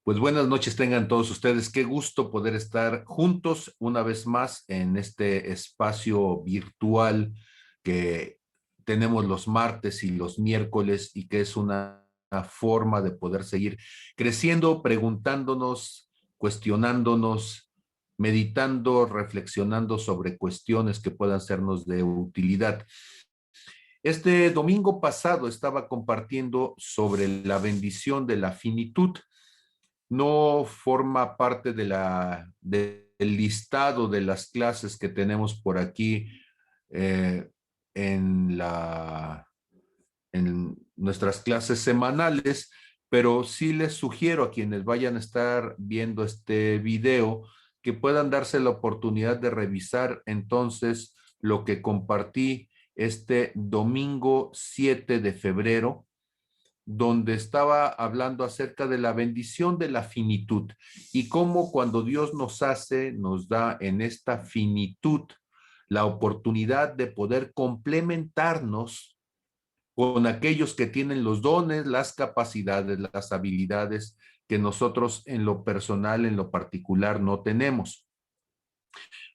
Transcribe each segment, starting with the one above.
Pues buenas noches tengan todos ustedes. Qué gusto poder estar juntos una vez más en este espacio virtual que tenemos los martes y los miércoles y que es una forma de poder seguir creciendo, preguntándonos, cuestionándonos, meditando, reflexionando sobre cuestiones que puedan sernos de utilidad. Este domingo pasado estaba compartiendo sobre la bendición de la finitud. No forma parte del listado de las clases que tenemos por aquí eh, en, en nuestras clases semanales, pero sí les sugiero a quienes vayan a estar viendo este video que puedan darse la oportunidad de revisar entonces lo que compartí este domingo 7 de febrero, donde estaba hablando acerca de la bendición de la finitud y cómo cuando Dios nos hace, nos da en esta finitud la oportunidad de poder complementarnos con aquellos que tienen los dones, las capacidades, las habilidades que nosotros en lo personal, en lo particular, no tenemos.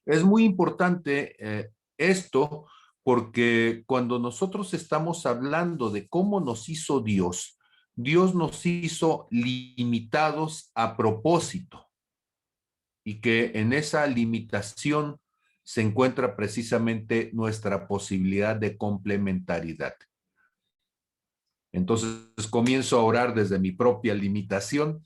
Es muy importante esto porque cuando nosotros estamos hablando de cómo nos hizo Dios, Dios nos hizo limitados a propósito y que en esa limitación se encuentra precisamente nuestra posibilidad de complementariedad. Entonces comienzo a orar desde mi propia limitación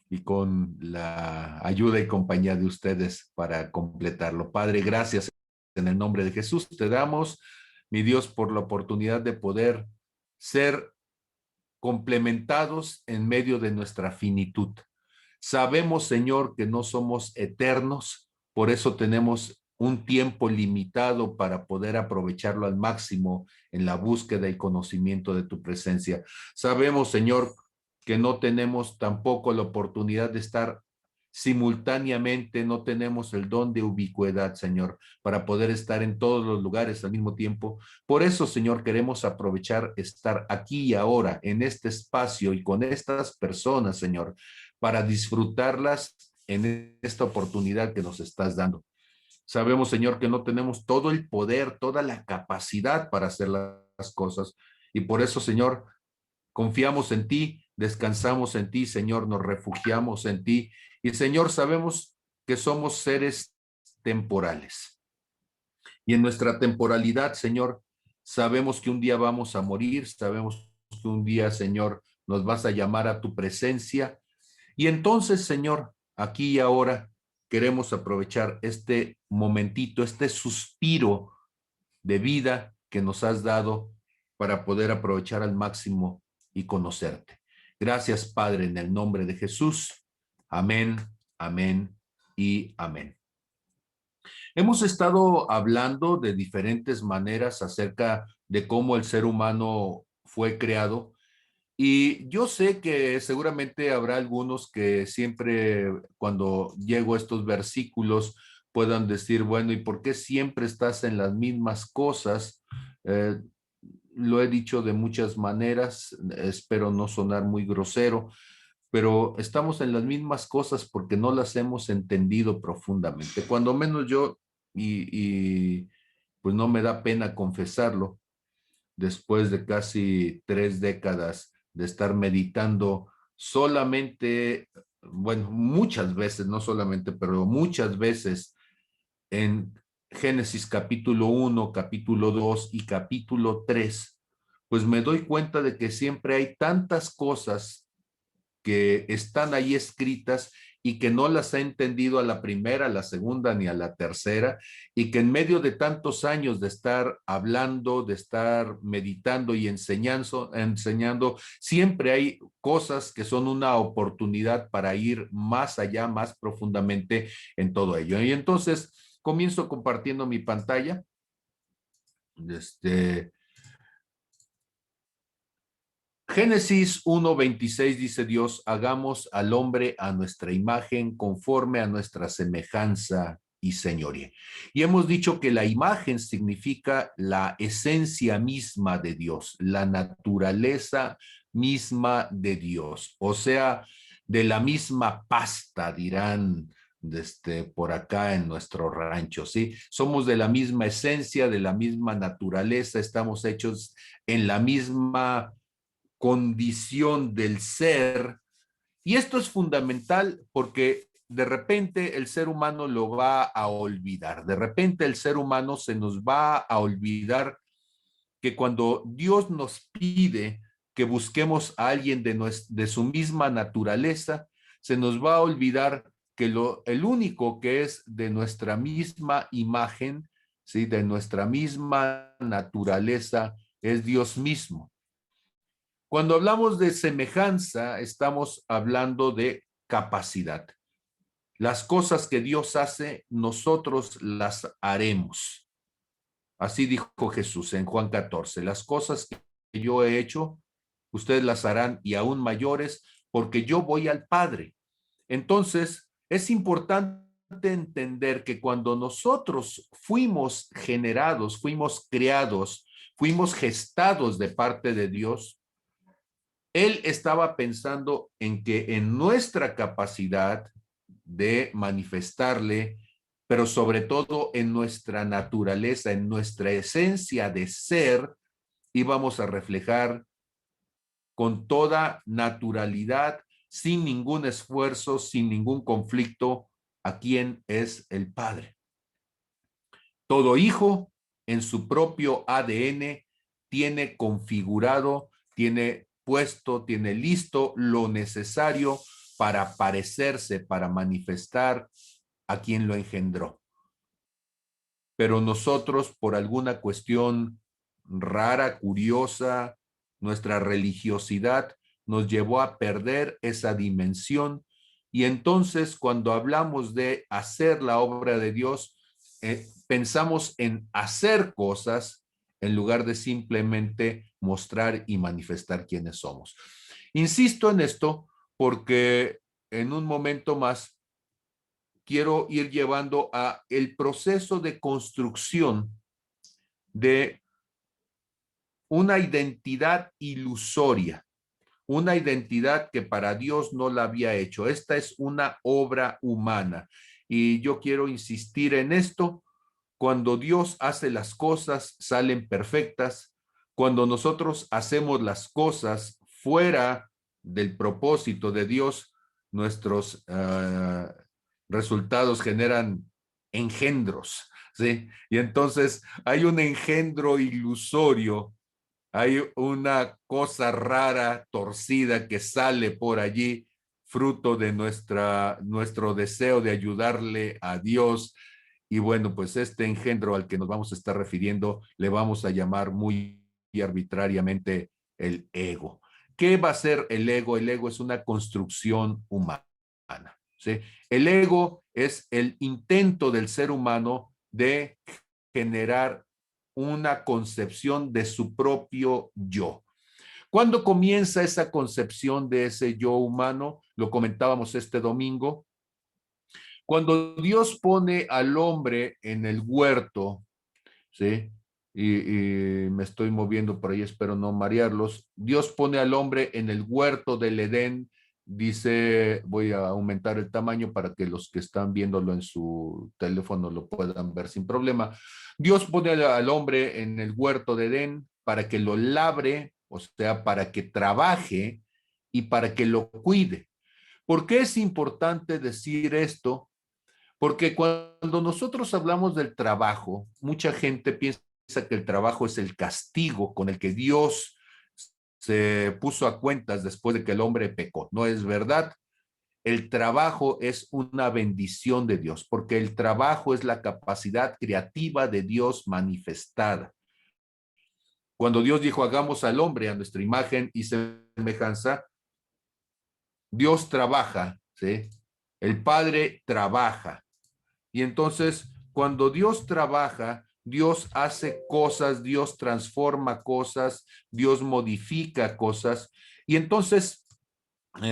y con la ayuda y compañía de ustedes para completarlo. Padre, gracias en el nombre de Jesús. Te damos, mi Dios, por la oportunidad de poder ser complementados en medio de nuestra finitud. Sabemos, Señor, que no somos eternos, por eso tenemos un tiempo limitado para poder aprovecharlo al máximo en la búsqueda y conocimiento de tu presencia. Sabemos, Señor, que no tenemos tampoco la oportunidad de estar simultáneamente, no tenemos el don de ubicuidad, Señor, para poder estar en todos los lugares al mismo tiempo. Por eso, Señor, queremos aprovechar estar aquí y ahora, en este espacio y con estas personas, Señor, para disfrutarlas en esta oportunidad que nos estás dando. Sabemos, Señor, que no tenemos todo el poder, toda la capacidad para hacer las cosas. Y por eso, Señor, confiamos en ti, descansamos en ti, Señor, nos refugiamos en ti. Y, Señor, sabemos que somos seres temporales. Y en nuestra temporalidad, Señor, sabemos que un día vamos a morir, sabemos que un día, Señor, nos vas a llamar a tu presencia. Y entonces, Señor, aquí y ahora queremos aprovechar este momentito, este suspiro de vida que nos has dado para poder aprovechar al máximo y conocerte. Gracias, Padre, en el nombre de Jesús. Amén, amén y amén. Hemos estado hablando de diferentes maneras acerca de cómo el ser humano fue creado. Y yo sé que seguramente habrá algunos que siempre cuando llego a estos versículos puedan decir, bueno, ¿y por qué siempre estás en las mismas cosas? Eh, lo he dicho de muchas maneras, espero no sonar muy grosero, pero estamos en las mismas cosas porque no las hemos entendido profundamente. Cuando menos yo, y pues no me da pena confesarlo, después de casi 3 décadas de estar meditando solamente, bueno, muchas veces, no solamente, pero muchas veces en Génesis capítulo 1, capítulo 2 y capítulo 3, pues me doy cuenta de que siempre hay tantas cosas que están ahí escritas y que no las ha entendido a la primera, a la segunda ni a la tercera, y que en medio de tantos años de estar hablando, de estar meditando y enseñando, siempre hay cosas que son una oportunidad para ir más allá, más profundamente en todo ello. Y entonces comienzo compartiendo mi pantalla. Génesis 1:26 dice Dios, hagamos al hombre a nuestra imagen, conforme a nuestra semejanza y señoría. Y hemos dicho que la imagen significa la esencia misma de Dios, la naturaleza misma de Dios. O sea, de la misma pasta, dirán por acá en nuestro rancho, ¿sí? Somos de la misma esencia, de la misma naturaleza, estamos hechos en la misma condición del ser. Y esto es fundamental porque de repente el ser humano lo va a olvidar. De repente el ser humano se nos va a olvidar que cuando Dios nos pide que busquemos a alguien de su misma naturaleza, se nos va a olvidar que el único que es de nuestra misma imagen, ¿sí? De nuestra misma naturaleza, es Dios mismo. Cuando hablamos de semejanza, estamos hablando de capacidad. Las cosas que Dios hace, nosotros las haremos. Así dijo Jesús en Juan 14. Las cosas que yo he hecho, ustedes las harán y aún mayores, porque yo voy al Padre. Entonces, es importante entender que cuando nosotros fuimos generados, fuimos creados, fuimos gestados de parte de Dios, Él estaba pensando en que en nuestra capacidad de manifestarle, pero sobre todo en nuestra naturaleza, en nuestra esencia de ser, íbamos a reflejar con toda naturalidad, sin ningún esfuerzo, sin ningún conflicto, a quién es el Padre. Todo hijo en su propio ADN tiene configurado, tiene puesto, tiene listo lo necesario para parecerse, para manifestar a quien lo engendró. Pero nosotros, por alguna cuestión rara, curiosa, nuestra religiosidad nos llevó a perder esa dimensión. Y entonces, cuando hablamos de hacer la obra de Dios, pensamos en hacer cosas en lugar de simplemente mostrar y manifestar quiénes somos. Insisto en esto porque en un momento más quiero ir llevando a el proceso de construcción de una identidad ilusoria, una identidad que para Dios no la había hecho. Esta es una obra humana. Y yo quiero insistir en esto. Cuando Dios hace las cosas, salen perfectas. Cuando nosotros hacemos las cosas fuera del propósito de Dios, nuestros resultados generan engendros, ¿sí? Y entonces hay un engendro ilusorio, hay una cosa rara, torcida que sale por allí, fruto de nuestro deseo de ayudarle a Dios. Y bueno, pues este engendro al que nos vamos a estar refiriendo, le vamos a llamar muy arbitrariamente el ego. ¿Qué va a ser el ego? El ego es una construcción humana, ¿sí? El ego es el intento del ser humano de generar una concepción de su propio yo. ¿Cuándo comienza esa concepción de ese yo humano? Lo comentábamos este domingo. Cuando Dios pone al hombre en el huerto, ¿sí? Y me estoy moviendo por ahí, espero no marearlos. Dios pone al hombre en el huerto del Edén, dice, voy a aumentar el tamaño para que los que están viéndolo en su teléfono lo puedan ver sin problema. Dios pone al hombre en el huerto de Edén para que lo labre, o sea, para que trabaje y para que lo cuide. ¿Por qué es importante decir esto? Porque cuando nosotros hablamos del trabajo, mucha gente piensa que el trabajo es el castigo con el que Dios se puso a cuentas después de que el hombre pecó. No es verdad. El trabajo es una bendición de Dios, porque el trabajo es la capacidad creativa de Dios manifestada. Cuando Dios dijo, hagamos al hombre a nuestra imagen y semejanza, Dios trabaja, ¿sí? El Padre trabaja. Y entonces, cuando Dios trabaja, Dios hace cosas, Dios transforma cosas, Dios modifica cosas. Y entonces,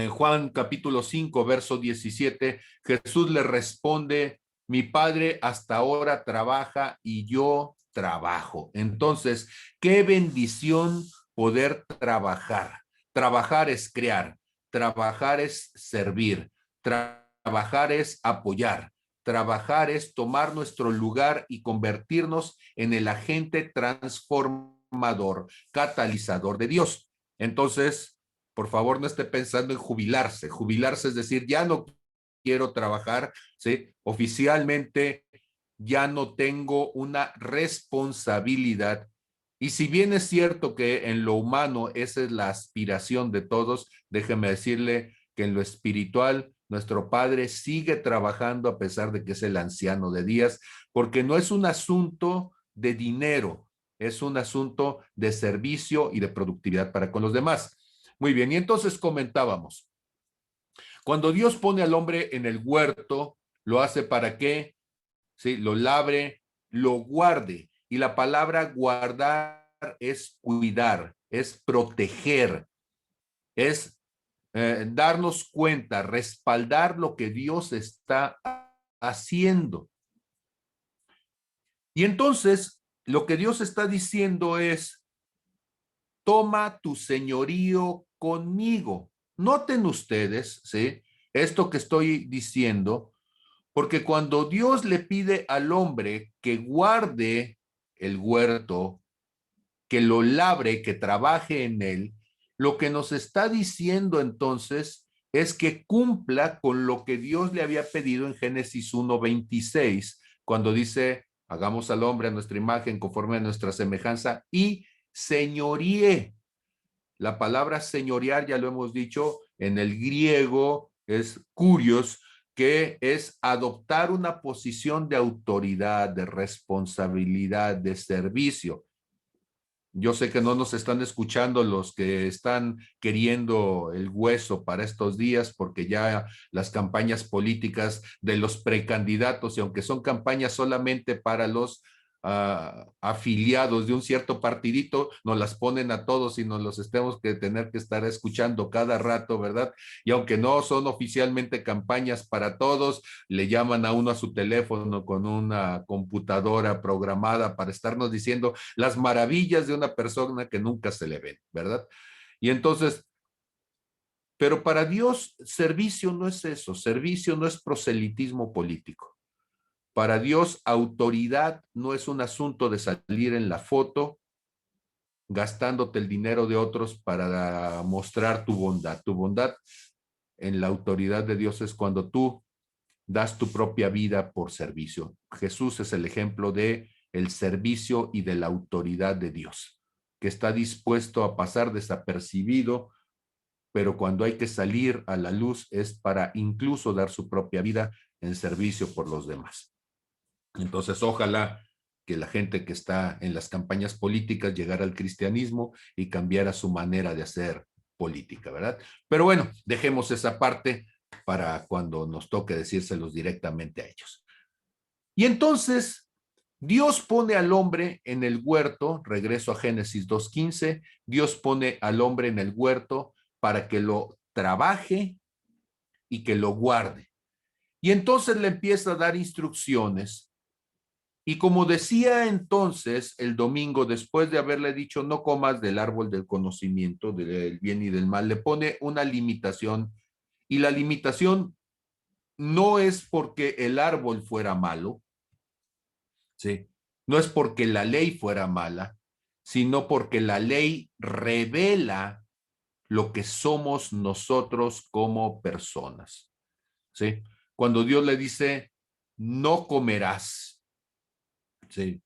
Juan capítulo 5, verso 17, Jesús le responde, mi Padre hasta ahora trabaja y yo trabajo. Entonces, qué bendición poder trabajar. Trabajar es crear. trabajar es servir, trabajar es apoyar, trabajar es tomar nuestro lugar y convertirnos en el agente transformador, catalizador de Dios. Entonces, por favor, no esté pensando en jubilarse. Jubilarse es decir, ya no quiero trabajar, ¿sí? Oficialmente ya no tengo una responsabilidad. Y si bien es cierto que en lo humano esa es la aspiración de todos, déjeme decirle que en lo espiritual nuestro Padre sigue trabajando a pesar de que es el anciano de días, porque no es un asunto de dinero, es un asunto de servicio y de productividad para con los demás. Muy bien, y entonces comentábamos, cuando Dios pone al hombre en el huerto, lo hace para qué, ¿sí? Lo labre, lo guarde. Y la palabra guardar es cuidar, es proteger, es darnos cuenta, respaldar lo que Dios está haciendo. Y entonces, lo que Dios está diciendo es, toma tu señorío conmigo. Noten ustedes, ¿sí? Esto que estoy diciendo, porque cuando Dios le pide al hombre que guarde el huerto, que lo labre, que trabaje en él, lo que nos está diciendo entonces es que cumpla con lo que Dios le había pedido en Génesis 1:26, cuando dice, hagamos al hombre a nuestra imagen, conforme a nuestra semejanza, y señoríe. La palabra señorear, ya lo hemos dicho, en el griego es kurios, que es adoptar una posición de autoridad, de responsabilidad, de servicio. Yo sé que no nos están escuchando los que están queriendo el hueso para estos días, porque ya las campañas políticas de los precandidatos, y aunque son campañas solamente para los afiliados de un cierto partidito, nos las ponen a todos y nos los tenemos que tener que estar escuchando cada rato, ¿verdad? Y aunque no son oficialmente campañas para todos, le llaman a uno a su teléfono con una computadora programada para estarnos diciendo las maravillas de una persona que nunca se le ven, ¿verdad? Y entonces, pero para Dios, servicio no es eso, servicio no es proselitismo político. Para Dios, autoridad no es un asunto de salir en la foto gastándote el dinero de otros para mostrar tu bondad. Tu bondad en la autoridad de Dios es cuando tú das tu propia vida por servicio. Jesús es el ejemplo de el servicio y de la autoridad de Dios, que está dispuesto a pasar desapercibido, pero cuando hay que salir a la luz es para incluso dar su propia vida en servicio por los demás. Entonces, ojalá que la gente que está en las campañas políticas llegara al cristianismo y cambiara su manera de hacer política, ¿verdad? Pero bueno, dejemos esa parte para cuando nos toque decírselos directamente a ellos. Y entonces, Dios pone al hombre en el huerto, regreso a Génesis 2:15, Dios pone al hombre en el huerto para que lo trabaje y que lo guarde. Y entonces le empieza a dar instrucciones. Y como decía entonces el domingo, después de haberle dicho no comas del árbol del conocimiento del bien y del mal, le pone una limitación. Y la limitación no es porque el árbol fuera malo, ¿sí? No es porque la ley fuera mala, sino porque la ley revela lo que somos nosotros como personas, ¿sí? Cuando Dios le dice, no comerás, ¿sí?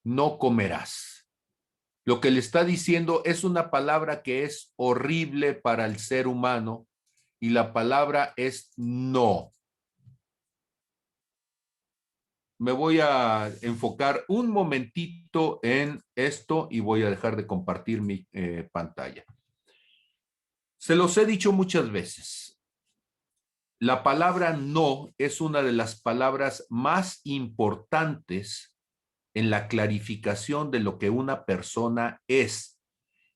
No comerás. Lo que le está diciendo es una palabra que es horrible para el ser humano y la palabra es no. Me voy a enfocar un momentito en esto y voy a dejar de compartir mi pantalla. Se los he dicho muchas veces. La palabra no es una de las palabras más importantes en la clarificación de lo que una persona es.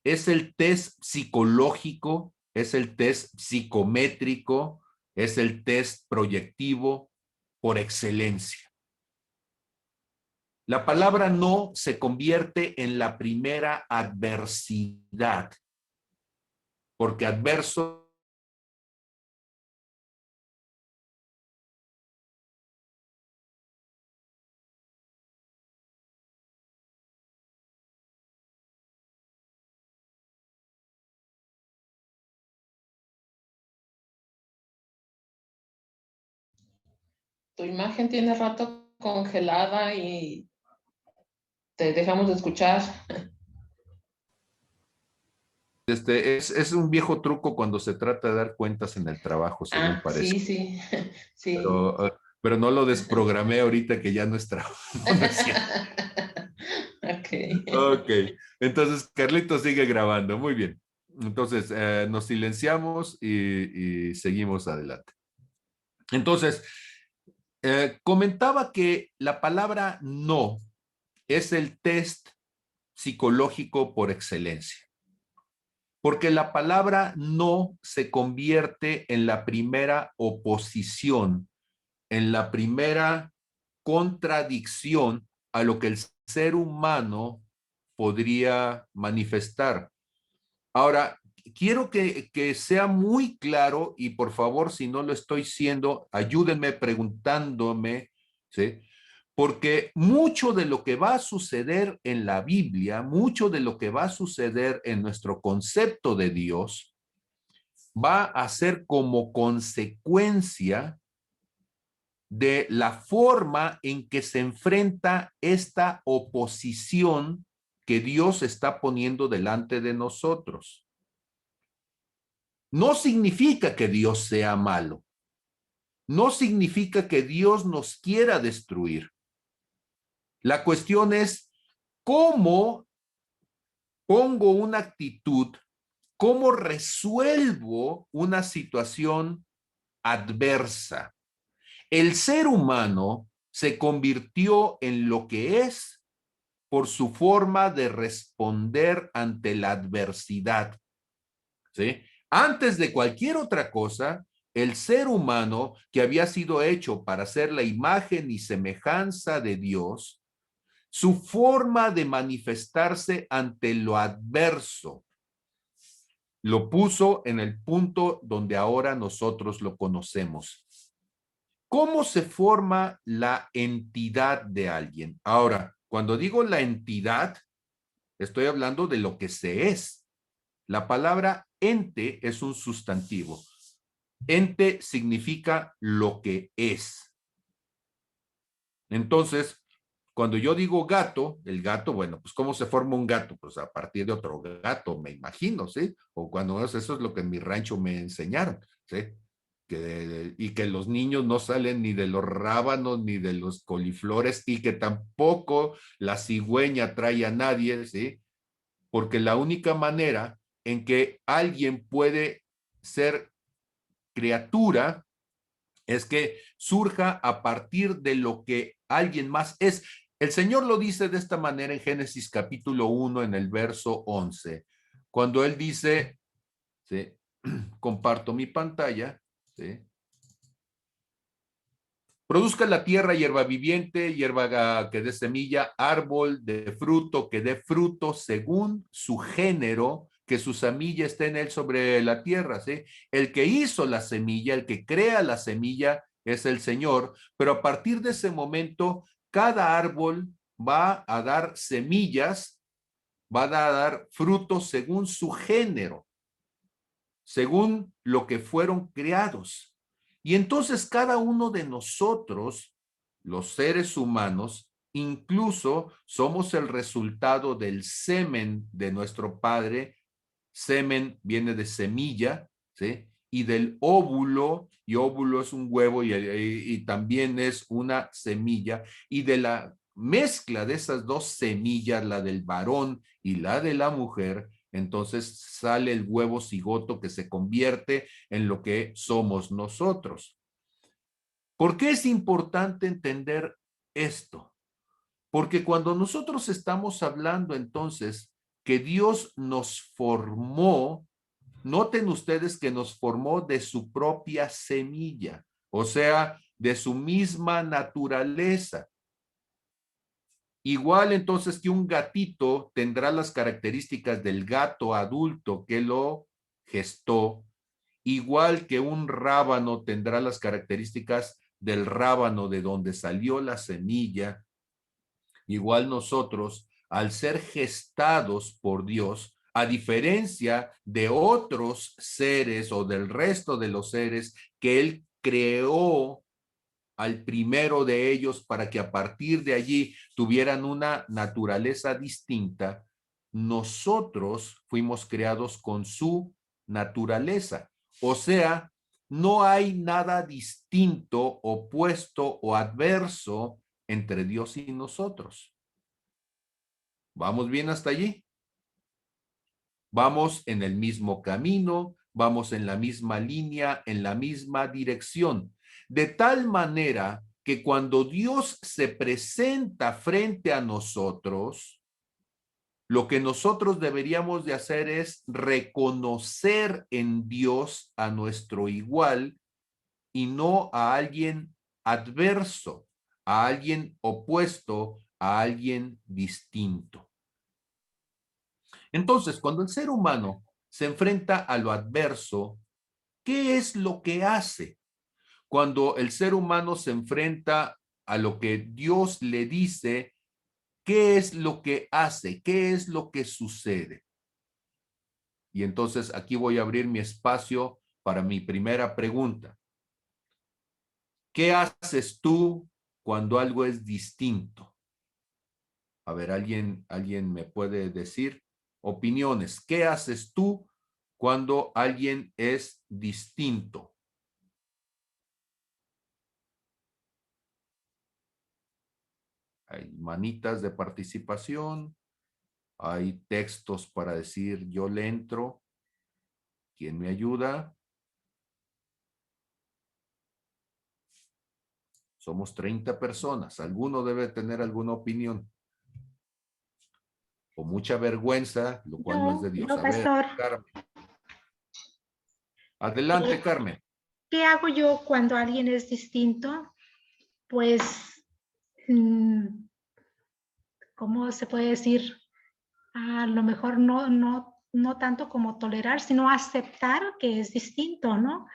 Es el test psicológico, es el test psicométrico, es el test proyectivo por excelencia. La palabra no se convierte en la primera adversidad, porque adverso Tu imagen tiene rato congelada y te dejamos de escuchar. Es un viejo truco cuando se trata de dar cuentas en el trabajo, según Ah, parece. sí, sí, sí. Pero no lo desprogramé ahorita que ya no es trabajo. No, no es cierto. Ok. Ok, entonces Carlitos sigue grabando. Muy bien. Entonces, nos silenciamos y seguimos adelante. Entonces, comentaba que la palabra no es el test psicológico por excelencia, porque la palabra no se convierte en la primera oposición, en la primera contradicción a lo que el ser humano podría manifestar. Ahora, quiero que sea muy claro y por favor, si no lo estoy siendo, ayúdenme preguntándome, ¿sí? Porque mucho de lo que va a suceder en la Biblia, mucho de lo que va a suceder en nuestro concepto de Dios, va a ser como consecuencia de la forma en que se enfrenta esta oposición que Dios está poniendo delante de nosotros. No significa que Dios sea malo. No significa que Dios nos quiera destruir. La cuestión es cómo pongo una actitud, cómo resuelvo una situación adversa. El ser humano se convirtió en lo que es por su forma de responder ante la adversidad, ¿sí? Antes de cualquier otra cosa, el ser humano que había sido hecho para ser la imagen y semejanza de Dios, su forma de manifestarse ante lo adverso, lo puso en el punto donde ahora nosotros lo conocemos. ¿Cómo se forma la entidad de alguien? Ahora, cuando digo la entidad, estoy hablando de lo que se es. La palabra ente es un sustantivo. Ente significa lo que es. Entonces, cuando yo digo gato, el gato, bueno, pues ¿cómo se forma un gato? Pues a partir de otro gato, me imagino, ¿sí? O cuando eso es lo que en mi rancho me enseñaron, ¿sí? Y que los niños no salen ni de los rábanos ni de los coliflores y que tampoco la cigüeña trae a nadie, ¿sí? Porque la única manera en que alguien puede ser criatura es que surja a partir de lo que alguien más es. El Señor lo dice de esta manera en Génesis capítulo 1 en el verso 11, cuando Él dice, ¿sí? Comparto mi pantalla, ¿sí? Produzca la tierra hierba viviente, hierba que dé semilla, árbol de fruto que dé fruto según su género, que su semilla esté en él sobre la tierra, ¿sí? El que hizo la semilla, el que crea la semilla es el Señor, pero a partir de ese momento, cada árbol va a dar semillas, va a dar frutos según su género, según lo que fueron creados. Y entonces cada uno de nosotros, los seres humanos, incluso somos el resultado del semen de nuestro padre. Semen viene de semilla, ¿sí? Y del óvulo, y óvulo es un huevo y también es una semilla, y de la mezcla de esas dos semillas, la del varón y la de la mujer, entonces sale el huevo cigoto que se convierte en lo que somos nosotros. ¿Por qué es importante entender esto? Porque cuando nosotros estamos hablando entonces que Dios nos formó, noten ustedes que nos formó de su propia semilla, o sea, de su misma naturaleza. Igual entonces que un gatito tendrá las características del gato adulto que lo gestó, igual que un rábano tendrá las características del rábano de donde salió la semilla. Igual nosotros, al ser gestados por Dios, a diferencia de otros seres o del resto de los seres que Él creó al primero de ellos para que a partir de allí tuvieran una naturaleza distinta, nosotros fuimos creados con su naturaleza. O sea, no hay nada distinto, opuesto o adverso entre Dios y nosotros. ¿Vamos bien hasta allí? Vamos en el mismo camino, vamos en la misma línea, en la misma dirección. De tal manera que cuando Dios se presenta frente a nosotros, lo que nosotros deberíamos de hacer es reconocer en Dios a nuestro igual y no a alguien adverso, a alguien opuesto, a alguien distinto. Entonces, cuando el ser humano se enfrenta a lo adverso, ¿qué es lo que hace? Cuando el ser humano se enfrenta a lo que Dios le dice, ¿qué es lo que hace? ¿Qué es lo que sucede? Y entonces aquí voy a abrir mi espacio para mi primera pregunta. ¿Qué haces tú cuando algo es distinto? A ver, ¿alguien me puede decir opiniones? ¿Qué haces tú cuando alguien es distinto? Hay manitas de participación, hay textos para decir yo le entro. ¿Quién me ayuda? Somos 30 personas. Alguno debe tener alguna opinión. O mucha vergüenza, lo cual no es de Dios. Yo, A ver, pastor, Carmen. Adelante, Carmen. ¿qué hago yo cuando alguien es distinto? Pues, ¿cómo se puede decir? A lo mejor no tanto como tolerar, sino aceptar que es distinto, ¿no?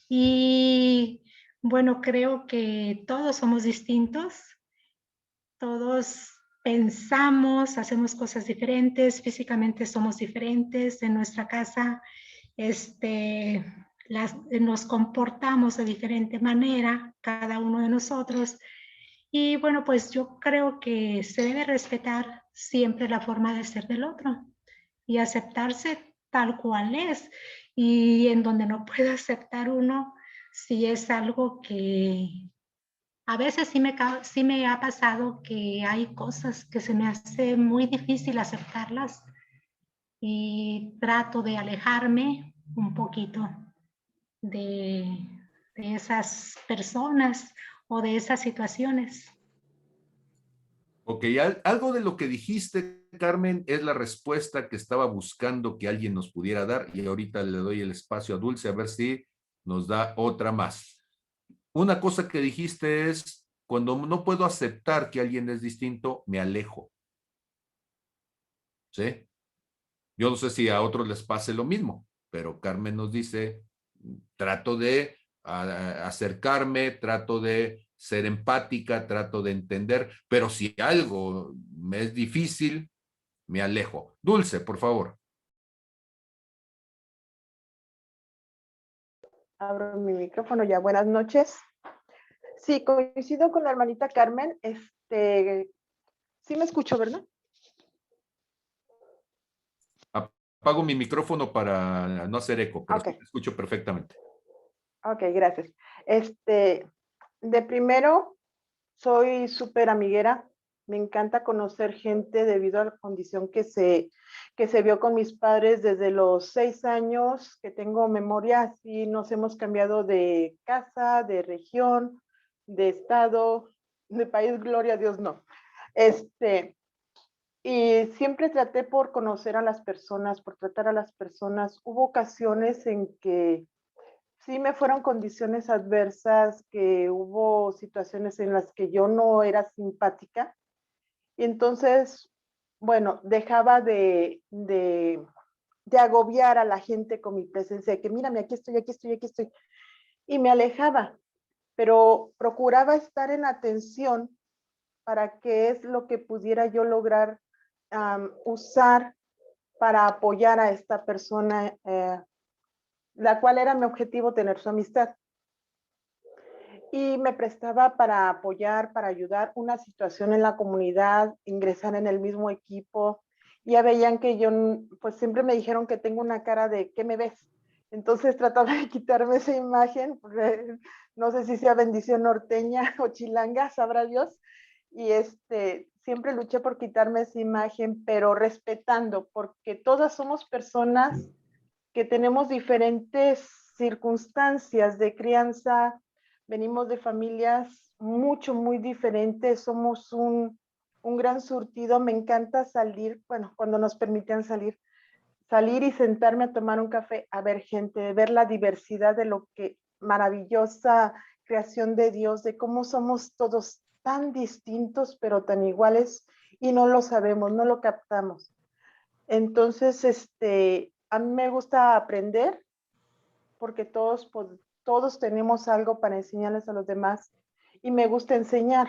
Y bueno, creo que todos somos distintos, todos pensamos, hacemos cosas diferentes, físicamente somos diferentes, en nuestra casa nos comportamos de diferente manera, cada uno de nosotros. Y bueno, pues yo creo que se debe respetar siempre la forma de ser del otro y aceptarse tal cual es. Y en donde no puede aceptar uno, si es algo que a veces sí me ha pasado que hay cosas que se me hace muy difícil aceptarlas y trato de alejarme un poquito de, de esas personas o de esas situaciones. Ok, algo de lo que dijiste, Carmen, es la respuesta que estaba buscando que alguien nos pudiera dar y ahorita le doy el espacio a Dulce a ver si nos da otra más. Una cosa que dijiste es, cuando no puedo aceptar que alguien es distinto, me alejo. ¿Sí? Yo no sé si a otros les pase lo mismo, pero Carmen nos dice, trato de acercarme, trato de ser empática, trato de entender, pero si algo me es difícil, me alejo. Dulce, por favor. Abro mi micrófono ya. Buenas noches. Sí, coincido con la hermanita Carmen. Sí me escucho, ¿verdad? Apago mi micrófono para no hacer eco, pero Okay. sí te escucho perfectamente. Ok, gracias. De primero, soy súper amiguera. Me encanta conocer gente debido a la condición que se vio con mis padres desde los 6 años que tengo memoria. Así nos hemos cambiado de casa, de región, de estado, de país, gloria a Dios, no. Y siempre traté por conocer a las personas, por tratar a las personas. Hubo ocasiones en que sí me fueron condiciones adversas, que hubo situaciones en las que yo no era simpática. Y entonces, bueno, dejaba de agobiar a la gente con mi presencia, de que mírame, aquí estoy, aquí estoy, aquí estoy. Y me alejaba, pero procuraba estar en atención para qué es lo que pudiera yo lograr usar para apoyar a esta persona, la cual era mi objetivo, tener su amistad. y me prestaba para apoyar, para ayudar una situación en la comunidad, ingresar en el mismo equipo. Ya veían que yo, pues siempre me dijeron que tengo una cara de ¿qué me ves? Entonces trataba de quitarme esa imagen, no sé si sea bendición norteña o chilanga, sabrá Dios. Y siempre luché por quitarme esa imagen, pero respetando, porque todas somos personas que tenemos diferentes circunstancias de crianza, venimos de familias muy diferentes, somos un gran surtido, me encanta salir, bueno, cuando nos permitían salir y sentarme a tomar un café, a ver gente, ver la diversidad de lo que maravillosa creación de Dios, de cómo somos todos tan distintos pero tan iguales y no lo sabemos, no lo captamos. Entonces, a mí me gusta aprender porque todos tenemos algo para enseñarles a los demás y me gusta enseñar.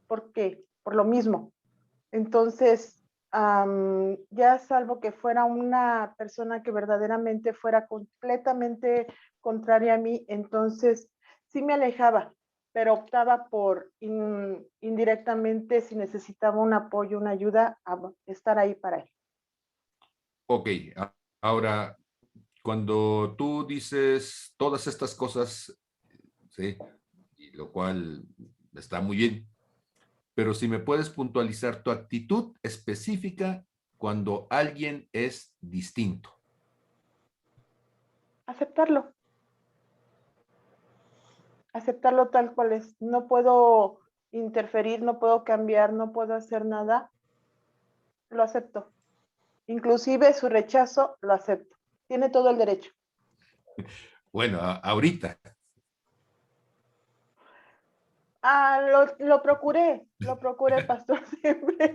¿Por qué? Por lo mismo. Entonces, ya salvo que fuera una persona que verdaderamente fuera completamente contraria a mí, entonces sí me alejaba, pero optaba por indirectamente, si necesitaba un apoyo, una ayuda, a estar ahí para él. Ok, ahora, cuando tú dices todas estas cosas, ¿sí? Y lo cual está muy bien, pero si me puedes puntualizar tu actitud específica cuando alguien es distinto. Aceptarlo. Aceptarlo tal cual es. No puedo interferir, no puedo cambiar, no puedo hacer nada. Lo acepto. Inclusive su rechazo, lo acepto. Tiene todo el derecho. Bueno, ahorita. Lo procuré, pastor, siempre.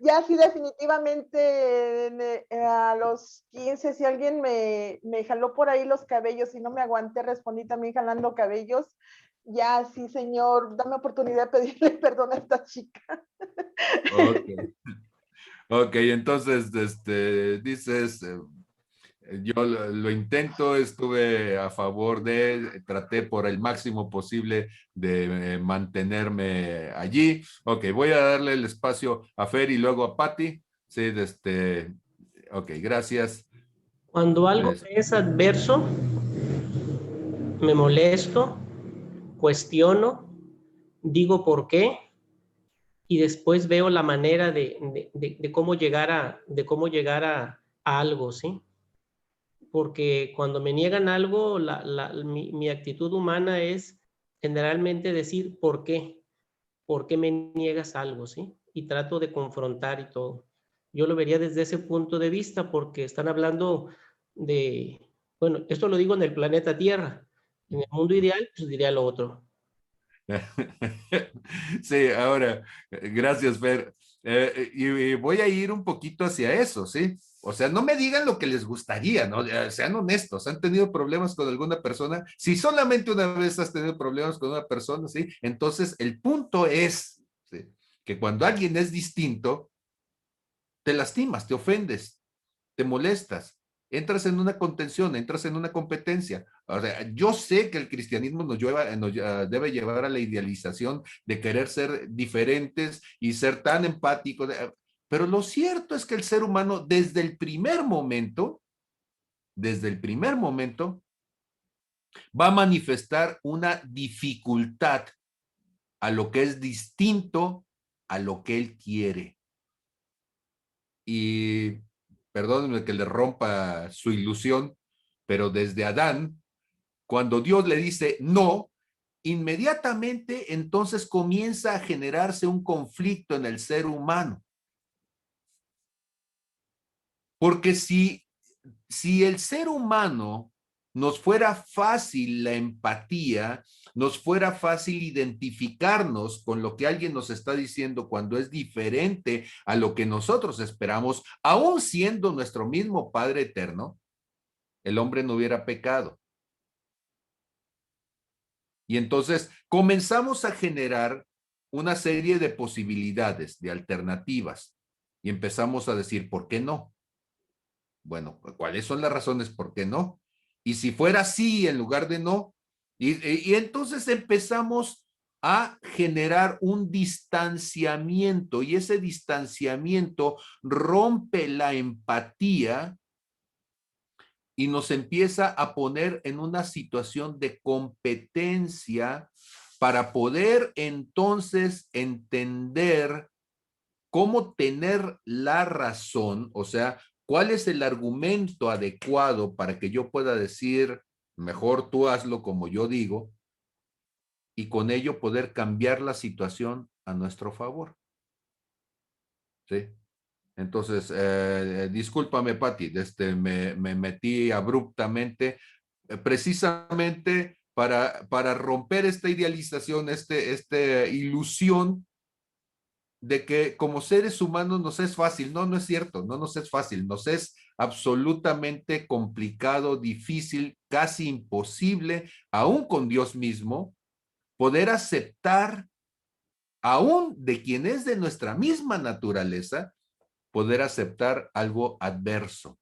Ya sí, definitivamente a los 15, si alguien me jaló por ahí los cabellos y no me aguanté, respondí también jalando cabellos. Ya sí, señor, dame oportunidad de pedirle perdón a esta chica. Ok, okay, entonces dices, yo lo intento, estuve a favor traté por el máximo posible de mantenerme allí. Ok, voy a darle el espacio a Fer y luego a Patti. Sí, ok, gracias. Cuando algo me es adverso, me molesto, cuestiono, digo por qué y después veo la manera de cómo llegar a algo, ¿sí? Porque cuando me niegan algo, mi actitud humana es generalmente decir ¿por qué me niegas algo, ¿sí? Y trato de confrontar y todo. Yo lo vería desde ese punto de vista porque están hablando bueno, esto lo digo en el planeta Tierra. En el mundo ideal, pues diría lo otro. Sí, ahora, gracias, Fer. Y voy a ir un poquito hacia eso, ¿sí? O sea, no me digan lo que les gustaría, ¿no? Sean honestos, ¿han tenido problemas con alguna persona? Si solamente una vez has tenido problemas con una persona, ¿sí? Entonces, el punto es, ¿sí?, que cuando alguien es distinto, te lastimas, te ofendes, te molestas, entras en una contención, entras en una competencia. O sea, yo sé que el cristianismo nos debe llevar a la idealización de querer ser diferentes y ser tan empáticos, pero lo cierto es que el ser humano desde el primer momento, va a manifestar una dificultad a lo que es distinto a lo que él quiere. Y perdónenme que le rompa su ilusión, pero desde Adán, cuando Dios le dice no, inmediatamente entonces comienza a generarse un conflicto en el ser humano. Porque si el ser humano nos fuera fácil la empatía, nos fuera fácil identificarnos con lo que alguien nos está diciendo cuando es diferente a lo que nosotros esperamos, aún siendo nuestro mismo Padre eterno, el hombre no hubiera pecado. Y entonces comenzamos a generar una serie de posibilidades, de alternativas, y empezamos a decir, ¿por qué no? Bueno, ¿cuáles son las razones por qué no? Y si fuera sí en lugar de no, Y entonces empezamos a generar un distanciamiento y ese distanciamiento rompe la empatía y nos empieza a poner en una situación de competencia para poder entonces entender cómo tener la razón, o sea, cuál es el argumento adecuado para que yo pueda decir, mejor tú hazlo como yo digo, y con ello poder cambiar la situación a nuestro favor. ¿Sí? Entonces, discúlpame, Pati, me metí abruptamente, precisamente para romper esta idealización, esta ilusión de que como seres humanos nos es fácil. No, no es cierto, no nos es fácil, nos es absolutamente complicado, difícil, casi imposible, aún con Dios mismo, poder aceptar, aún de quien es de nuestra misma naturaleza, poder aceptar algo adverso.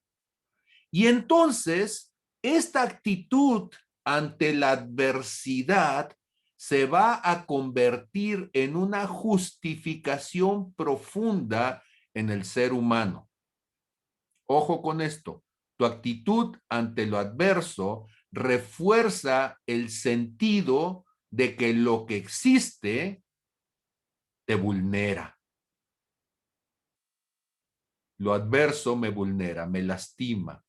Y entonces, esta actitud ante la adversidad se va a convertir en una justificación profunda en el ser humano. Ojo con esto, tu actitud ante lo adverso refuerza el sentido de que lo que existe te vulnera. Lo adverso me vulnera, me lastima.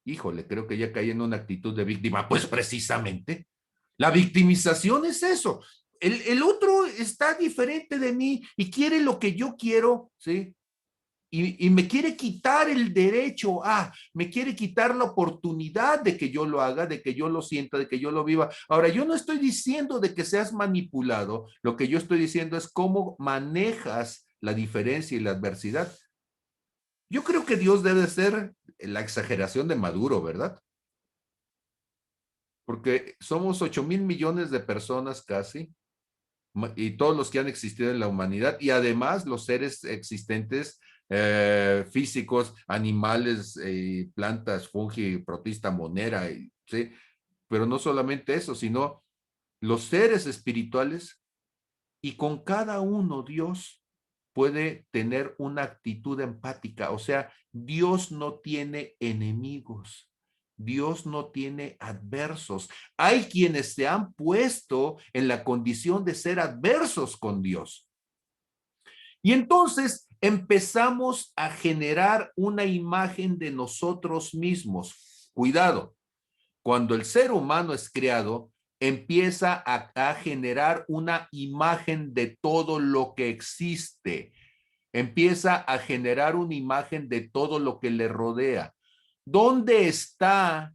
Híjole, creo que ya caí en una actitud de víctima. Pues precisamente, la victimización es eso. El otro está diferente de mí y quiere lo que yo quiero, ¿sí? Y me quiere quitar el derecho me quiere quitar la oportunidad de que yo lo haga, de que yo lo sienta, de que yo lo viva. Ahora, yo no estoy diciendo de que seas manipulado, lo que yo estoy diciendo es cómo manejas la diferencia y la adversidad. Yo creo que Dios debe ser la exageración de Maduro, ¿verdad? Porque somos 8,000 millones de personas casi, y todos los que han existido en la humanidad, y además los seres existentes físicos, animales, plantas, fungi, protista, monera, ¿sí? Pero no solamente eso, sino los seres espirituales, y con cada uno Dios puede tener una actitud empática. O sea, Dios no tiene enemigos. Dios no tiene adversos. Hay quienes se han puesto en la condición de ser adversos con Dios. Y entonces empezamos a generar una imagen de nosotros mismos. Cuidado, cuando el ser humano es creado, empieza a generar una imagen de todo lo que existe. Empieza a generar una imagen de todo lo que le rodea. ¿Dónde está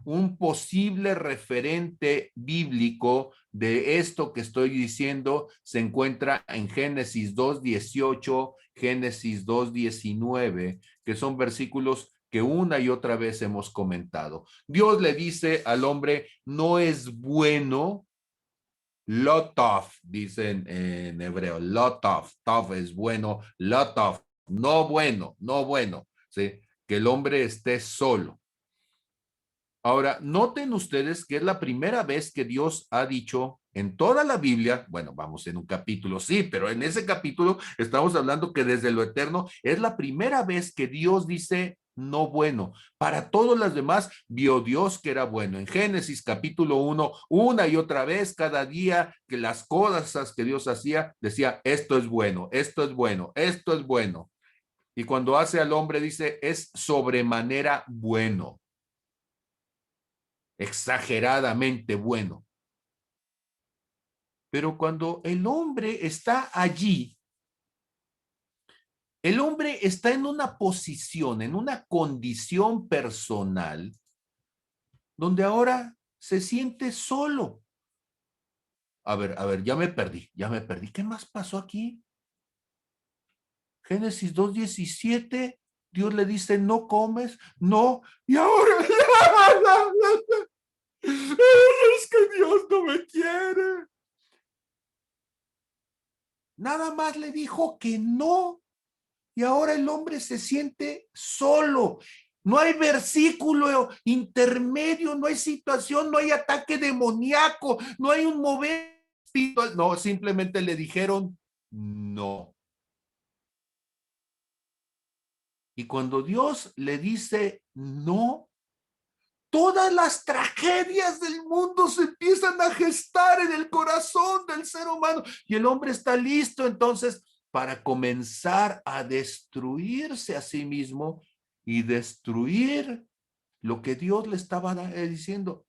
un posible referente bíblico de esto que estoy diciendo? Se encuentra en Génesis 2:18, Génesis 2:19, que son versículos que una y otra vez hemos comentado. Dios le dice al hombre, no es bueno, lotov, dicen en hebreo, lotov, tov es bueno, lotov, no bueno, no bueno, ¿sí? Que el hombre esté solo. Ahora, noten ustedes que es la primera vez que Dios ha dicho en toda la Biblia, bueno, vamos en un capítulo, sí, pero en ese capítulo estamos hablando que desde lo eterno es la primera vez que Dios dice no bueno. Para todos los demás, vio Dios que era bueno. En Génesis capítulo 1, una y otra vez, cada día que las cosas que Dios hacía, decía, esto es bueno, esto es bueno, esto es bueno. Y cuando hace al hombre, dice, es sobremanera bueno. Exageradamente bueno. Pero cuando el hombre está allí, el hombre está en una posición, en una condición personal, donde ahora se siente solo. A ver, ya me perdí. ¿Qué más pasó aquí? Génesis 2:17, Dios le dice, no comes, no, y ahora es que Dios no me quiere. Nada más le dijo que no. Y ahora el hombre se siente solo. No hay versículo intermedio, no hay situación, no hay ataque demoníaco, no hay un mover espiritual. No, simplemente le dijeron no. Y cuando Dios le dice no, todas las tragedias del mundo se empiezan a gestar en el corazón del ser humano y el hombre está listo entonces para comenzar a destruirse a sí mismo y destruir lo que Dios le estaba diciendo.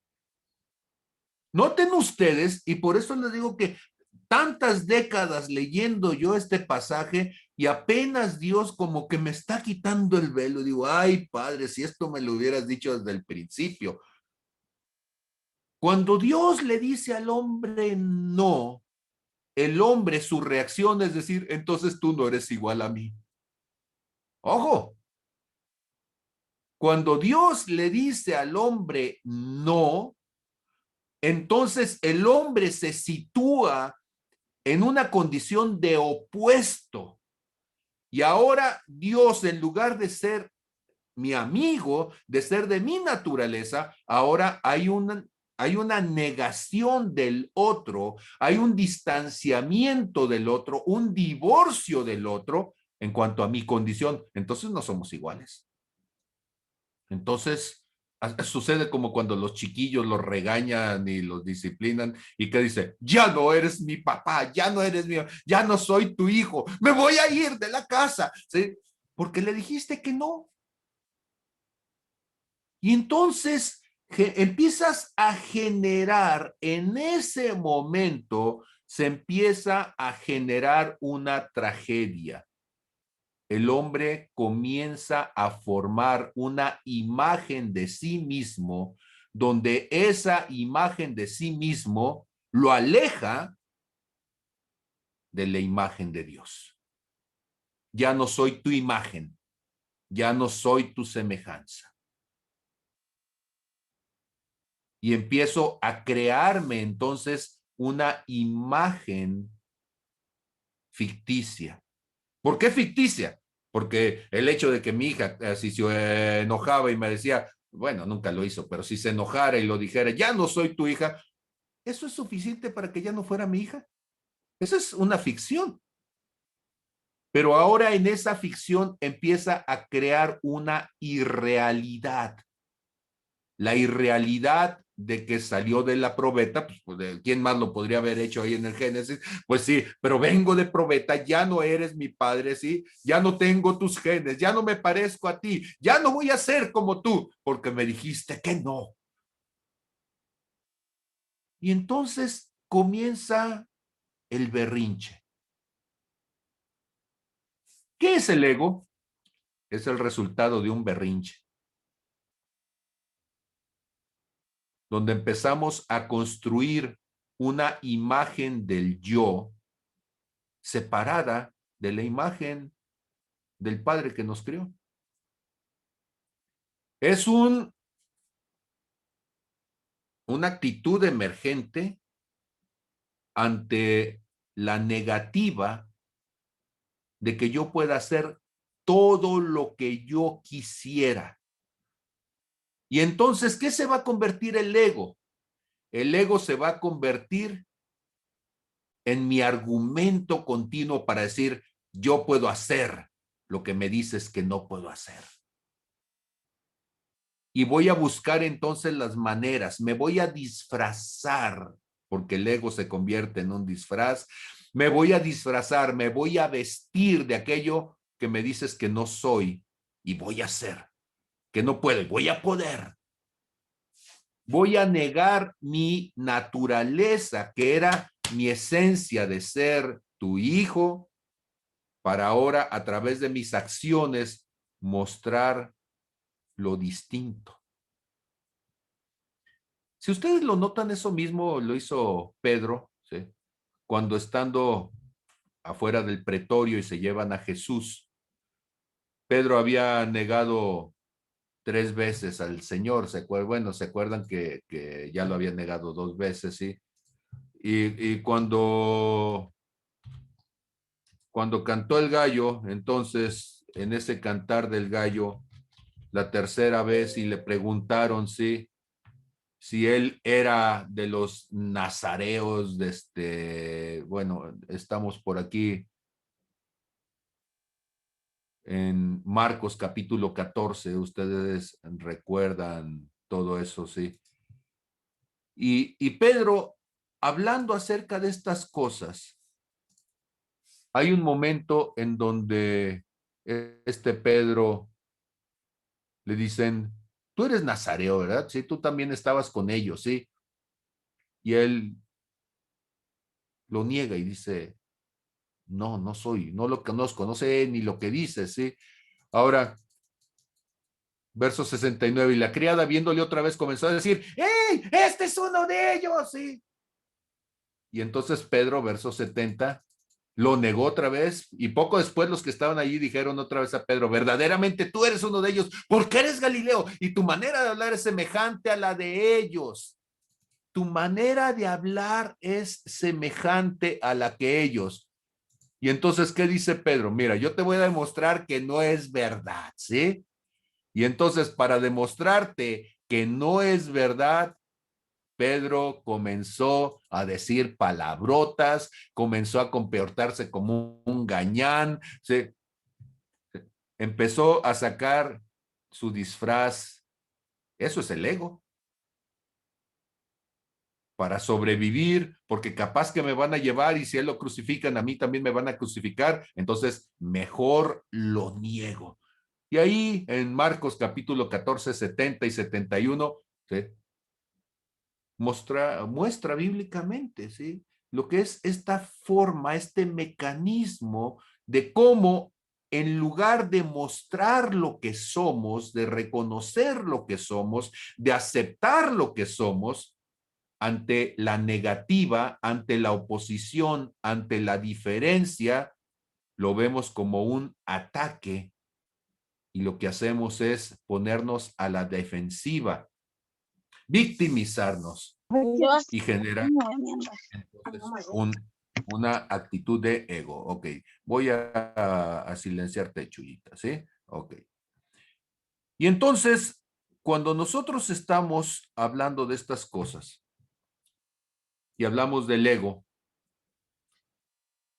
Noten ustedes, y por eso les digo que tantas décadas leyendo yo este pasaje y apenas Dios como que me está quitando el velo. Digo, ay, Padre, si esto me lo hubieras dicho desde el principio. Cuando Dios le dice al hombre no, el hombre, su reacción es decir, entonces tú no eres igual a mí. Ojo. Cuando Dios le dice al hombre no, entonces el hombre se sitúa en una condición de opuesto. Y ahora Dios, en lugar de ser mi amigo, de ser de mi naturaleza, ahora hay una negación del otro, hay un distanciamiento del otro, un divorcio del otro en cuanto a mi condición. Entonces no somos iguales. Entonces sucede como cuando los chiquillos los regañan y los disciplinan y que dice, ya no eres mi papá, ya no eres mío, ya no soy tu hijo, me voy a ir de la casa, ¿sí? Porque le dijiste que no. Y entonces empiezas a generar, en ese momento se empieza a generar una tragedia. El hombre comienza a formar una imagen de sí mismo, donde esa imagen de sí mismo lo aleja de la imagen de Dios. Ya no soy tu imagen, ya no soy tu semejanza. Y empiezo a crearme entonces una imagen ficticia. ¿Por qué ficticia? Porque el hecho de que mi hija, si se enojaba y me decía, bueno, nunca lo hizo, pero si se enojara y lo dijera, ya no soy tu hija, ¿eso es suficiente para que ya no fuera mi hija? Eso es una ficción. Pero ahora en esa ficción empieza a crear una irrealidad. La irrealidad de que salió de la probeta, pues, ¿quién más lo podría haber hecho ahí en el Génesis? Pues sí, pero vengo de probeta, ya no eres mi padre, ¿sí? Ya no tengo tus genes, ya no me parezco a ti, ya no voy a ser como tú, porque me dijiste que no. Y entonces comienza el berrinche. ¿Qué es el ego? Es el resultado de un berrinche, donde empezamos a construir una imagen del yo separada de la imagen del Padre que nos crió. Es una actitud emergente ante la negativa de que yo pueda hacer todo lo que yo quisiera. Y entonces, ¿qué se va a convertir el ego? El ego se va a convertir en mi argumento continuo para decir, yo puedo hacer lo que me dices que no puedo hacer. Y voy a buscar entonces las maneras, me voy a disfrazar, porque el ego se convierte en un disfraz, me voy a disfrazar, me voy a vestir de aquello que me dices que no soy y voy a hacer, que no puedo y voy a poder. Voy a negar mi naturaleza, que era mi esencia de ser tu hijo, para ahora a través de mis acciones mostrar lo distinto. Si ustedes lo notan, eso mismo lo hizo Pedro, ¿sí? Cuando estando afuera del pretorio y se llevan a Jesús, Pedro había negado 3 veces al Señor. ¿Se acuerdan que ya lo había negado 2 veces, ¿sí? Y cuando cantó el gallo, entonces en ese cantar del gallo, la tercera vez y le preguntaron si él era de los nazareos bueno, estamos por aquí en Marcos capítulo 14, ustedes recuerdan todo eso, ¿sí? Y Pedro, hablando acerca de estas cosas, hay un momento en donde Pedro le dicen, tú eres nazareo, ¿verdad? Sí, tú también estabas con ellos, ¿sí? Y él lo niega y dice, no, no soy, no lo conozco, no sé ni lo que dice, ¿sí? Ahora, verso 69, y la criada viéndole otra vez comenzó a decir, ¡hey! Este es uno de ellos, ¿sí? Y entonces Pedro, verso 70, lo negó otra vez y poco después los que estaban allí dijeron otra vez a Pedro, verdaderamente tú eres uno de ellos porque eres Galileo y tu manera de hablar es semejante a la de ellos. Tu manera de hablar es semejante a la que ellos. Y entonces, ¿qué dice Pedro? Mira, yo te voy a demostrar que no es verdad, ¿sí? Y entonces, para demostrarte que no es verdad, Pedro comenzó a decir palabrotas, comenzó a comportarse como un gañán, empezó a sacar su disfraz. Eso es el ego. Para sobrevivir, porque capaz que me van a llevar y si él lo crucifican, a mí también me van a crucificar, entonces mejor lo niego. Y ahí en Marcos capítulo 14, 70 y 71, ¿sí? muestra bíblicamente, ¿sí? Lo que es esta forma, este mecanismo de cómo en lugar de mostrar lo que somos, de reconocer lo que somos, de aceptar lo que somos, ante la negativa, ante la oposición, ante la diferencia, lo vemos como un ataque y lo que hacemos es ponernos a la defensiva, victimizarnos y generar entonces una actitud de ego. Ok, voy a silenciarte, Chuyita, ¿sí? Ok. Y entonces, cuando nosotros estamos hablando de estas cosas y hablamos del ego,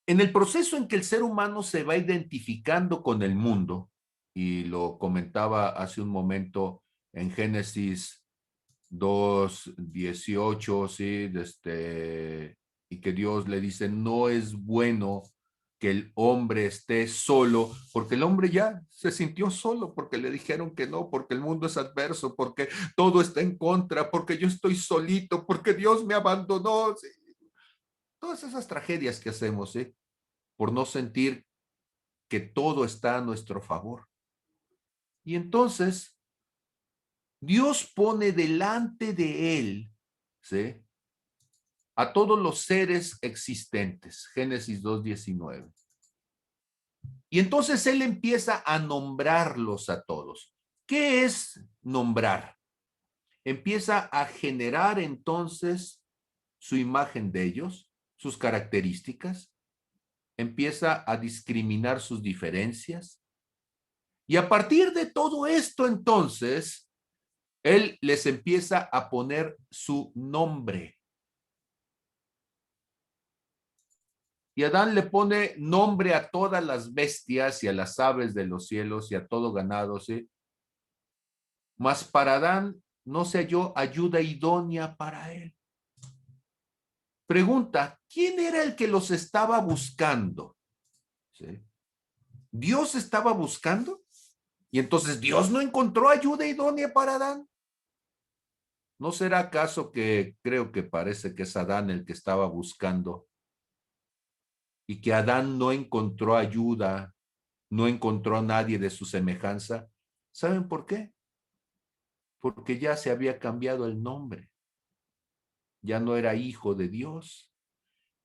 en el proceso en que el ser humano se va identificando con el mundo, y lo comentaba hace un momento en Génesis 2:18, ¿sí? Y que Dios le dice, no es bueno que el hombre esté solo, porque el hombre ya se sintió solo, porque le dijeron que no, porque el mundo es adverso, porque todo está en contra, porque yo estoy solito, porque Dios me abandonó, ¿sí? Todas esas tragedias que hacemos, ¿sí? Por no sentir que todo está a nuestro favor. Y entonces, Dios pone delante de él, ¿sí? A todos los seres existentes, Génesis 2:19. Y entonces él empieza a nombrarlos a todos. ¿Qué es nombrar? Empieza a generar entonces su imagen de ellos, sus características, empieza a discriminar sus diferencias. Y a partir de todo esto, entonces, él les empieza a poner su nombre. Y Adán le pone nombre a todas las bestias y a las aves de los cielos y a todo ganado, ¿sí? Mas para Adán no se halló ayuda idónea para él. Pregunta, ¿quién era el que los estaba buscando? ¿Sí? ¿Dios estaba buscando? Y entonces Dios no encontró ayuda idónea para Adán. ¿No será acaso que creo que parece que es Adán el que estaba buscando y que Adán no encontró ayuda, no encontró a nadie de su semejanza? ¿Saben por qué? Porque ya se había cambiado el nombre. Ya no era hijo de Dios.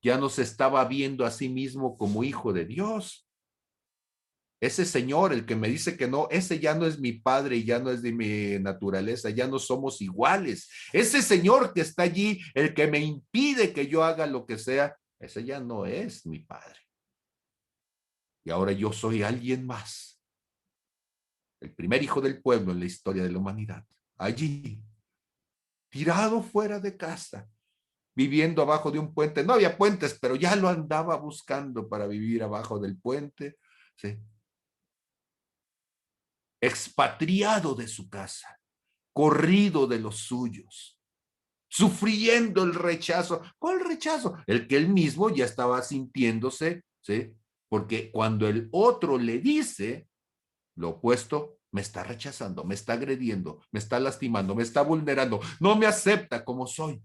Ya no se estaba viendo a sí mismo como hijo de Dios. Ese señor, el que me dice que no, ese ya no es mi padre y ya no es de mi naturaleza, ya no somos iguales. Ese señor que está allí, el que me impide que yo haga lo que sea, ese ya no es mi padre. Y ahora yo soy alguien más. el primer hijo del pueblo en la historia de la humanidad, allí, tirado fuera de casa, viviendo abajo de un puente. No había puentes, pero ya lo andaba buscando para vivir abajo del puente. ¿Sí? Expatriado de su casa, corrido de los suyos, sufriendo el rechazo. ¿Cuál rechazo? El que él mismo ya estaba sintiéndose, ¿sí? Porque cuando el otro le dice lo opuesto, me está rechazando, me está agrediendo, me está lastimando, me está vulnerando, no me acepta como soy.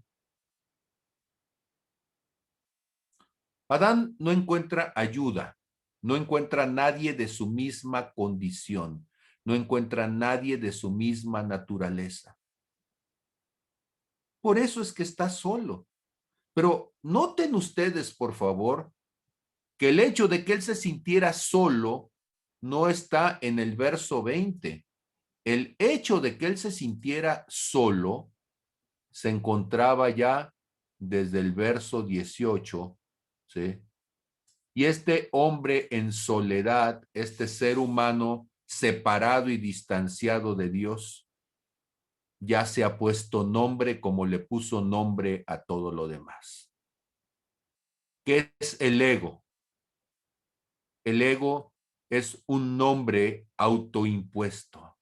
Adán no encuentra ayuda, no encuentra nadie de su misma condición, no encuentra nadie de su misma naturaleza. Por eso es que está solo. Pero noten ustedes, por favor, que el hecho de que él se sintiera solo no está en el verso 20. El hecho de que él se sintiera solo se encontraba ya desde el verso 18, ¿sí? Y este hombre en soledad, este ser humano separado y distanciado de Dios, ya se ha puesto nombre como le puso nombre a todo lo demás. ¿Qué es el ego? El ego es un nombre autoimpuesto.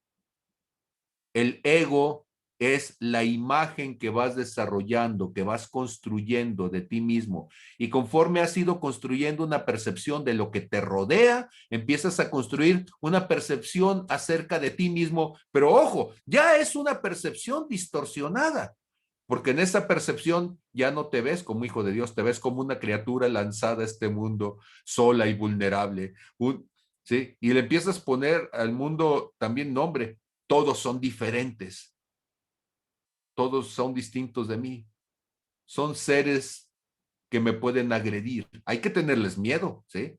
El ego es la imagen que vas desarrollando, que vas construyendo de ti mismo. Y conforme has ido construyendo una percepción de lo que te rodea, empiezas a construir una percepción acerca de ti mismo. Pero ojo, ya es una percepción distorsionada, porque en esa percepción ya no te ves como hijo de Dios, te ves como una criatura lanzada a este mundo, sola y vulnerable. ¿Sí? Y le empiezas a poner al mundo también nombre. Todos son diferentes. Todos son distintos de mí. Son seres que me pueden agredir. Hay que tenerles miedo, ¿sí?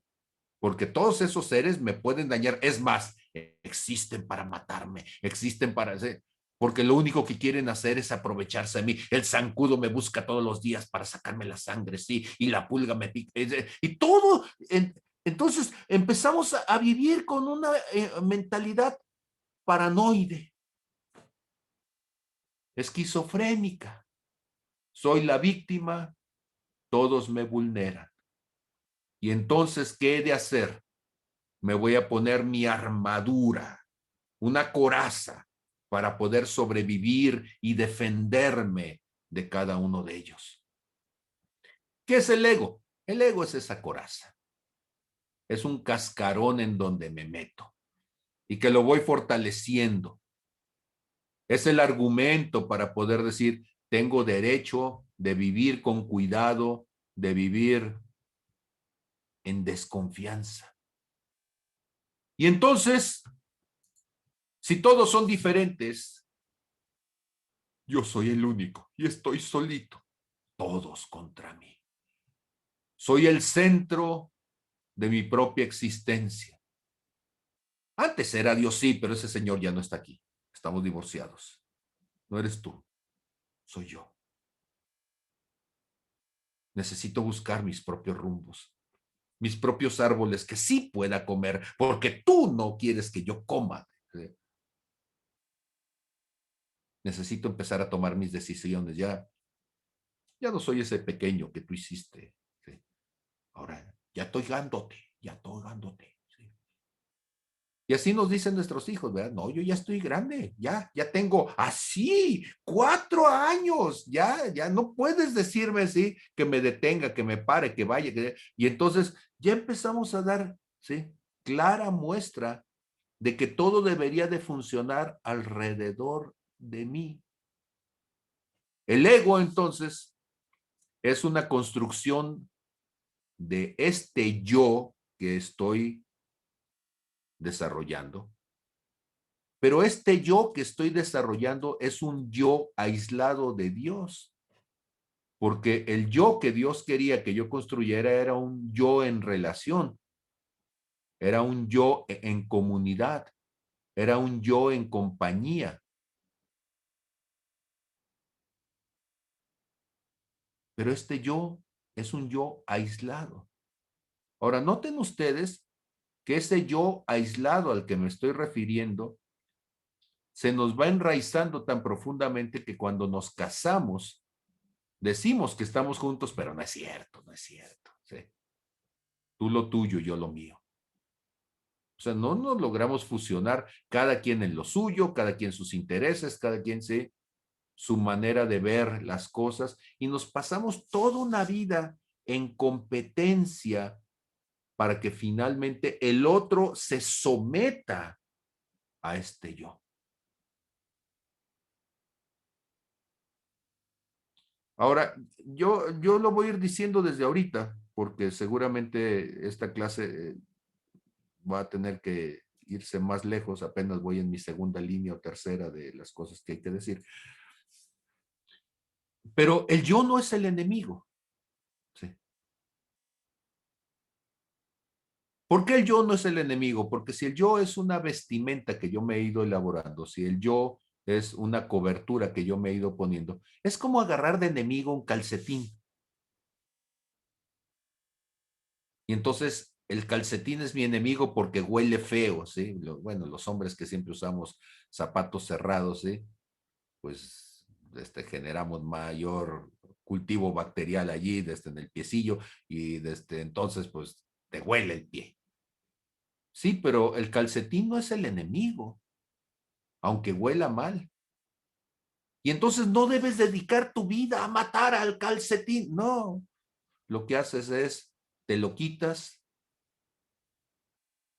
Porque todos esos seres me pueden dañar. Es más, existen para matarme, existen para... ¿sí? Porque lo único que quieren hacer es aprovecharse de mí. El zancudo me busca todos los días para sacarme la sangre, sí, y la pulga me pica. Y todo... Entonces empezamos a vivir con una mentalidad paranoide, esquizofrénica. Soy la víctima, todos me vulneran. Y entonces, ¿qué he de hacer? Me voy a poner mi armadura, una coraza, para poder sobrevivir y defenderme de cada uno de ellos. ¿Qué es el ego? El ego es esa coraza. Es un cascarón en donde me meto y que lo voy fortaleciendo. Es el argumento para poder decir, tengo derecho de vivir con cuidado, de vivir en desconfianza. Y entonces, si todos son diferentes, yo soy el único y estoy solito, todos contra mí. Soy el centro de mi propia existencia. Antes era Dios, sí, pero ese señor ya no está aquí. Estamos divorciados. No eres tú, soy yo. Necesito buscar mis propios rumbos, mis propios árboles que sí pueda comer, porque tú no quieres que yo coma. Necesito empezar a tomar mis decisiones. Ya no soy ese pequeño que tú hiciste. ¿Sí? Ahora, ya estoy grandote, ya estoy grandote. ¿Sí? Y así nos dicen nuestros hijos, ¿verdad? No, yo ya estoy grande, ya tengo así 4 años, ya no puedes decirme así, que me detenga, que me pare, que vaya. Y entonces ya empezamos a dar, ¿sí? Clara muestra de que todo debería de funcionar alrededor de mí. El ego, entonces, es una construcción de este yo que estoy desarrollando. Pero este yo que estoy desarrollando es un yo aislado de Dios. Porque el yo que Dios quería que yo construyera era un yo en relación. Era un yo en comunidad. Era un yo en compañía. Pero este yo es un yo aislado. Ahora, noten ustedes que ese yo aislado al que me estoy refiriendo se nos va enraizando tan profundamente que cuando nos casamos, decimos que estamos juntos, pero no es cierto, no es cierto. ¿Sí? Tú lo tuyo, yo lo mío. O sea, no nos logramos fusionar, cada quien en lo suyo, cada quien sus intereses, cada quien su manera de ver las cosas, y nos pasamos toda una vida en competencia para que finalmente el otro se someta a este yo. Ahora, yo lo voy a ir diciendo desde ahorita, porque seguramente esta clase va a tener que irse más lejos, apenas voy en mi segunda línea o tercera de las cosas que hay que decir. Pero el yo no es el enemigo. ¿Sí? ¿Por qué el yo no es el enemigo? Porque si el yo es una vestimenta que yo me he ido elaborando, si el yo es una cobertura que yo me he ido poniendo, es como agarrar de enemigo un calcetín. Y entonces el calcetín es mi enemigo porque huele feo, ¿sí? Bueno, los hombres que siempre usamos zapatos cerrados, ¿sí? Pues generamos mayor cultivo bacterial allí, en el piecillo, y desde entonces, pues, te huele el pie. Sí, pero el calcetín no es el enemigo, aunque huela mal. Y entonces no debes dedicar tu vida a matar al calcetín, no. Lo que haces es, te lo quitas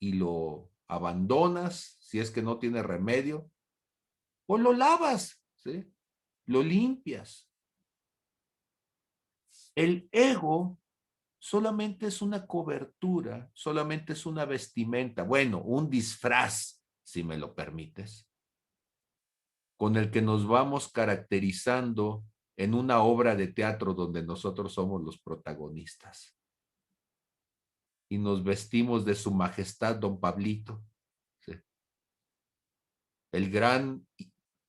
y lo abandonas, si es que no tiene remedio, o lo lavas, ¿sí? Lo limpias. El ego solamente es una cobertura, solamente es una vestimenta, bueno, un disfraz, si me lo permites, con el que nos vamos caracterizando en una obra de teatro donde nosotros somos los protagonistas. Y nos vestimos de su majestad don Pablito, ¿sí? El gran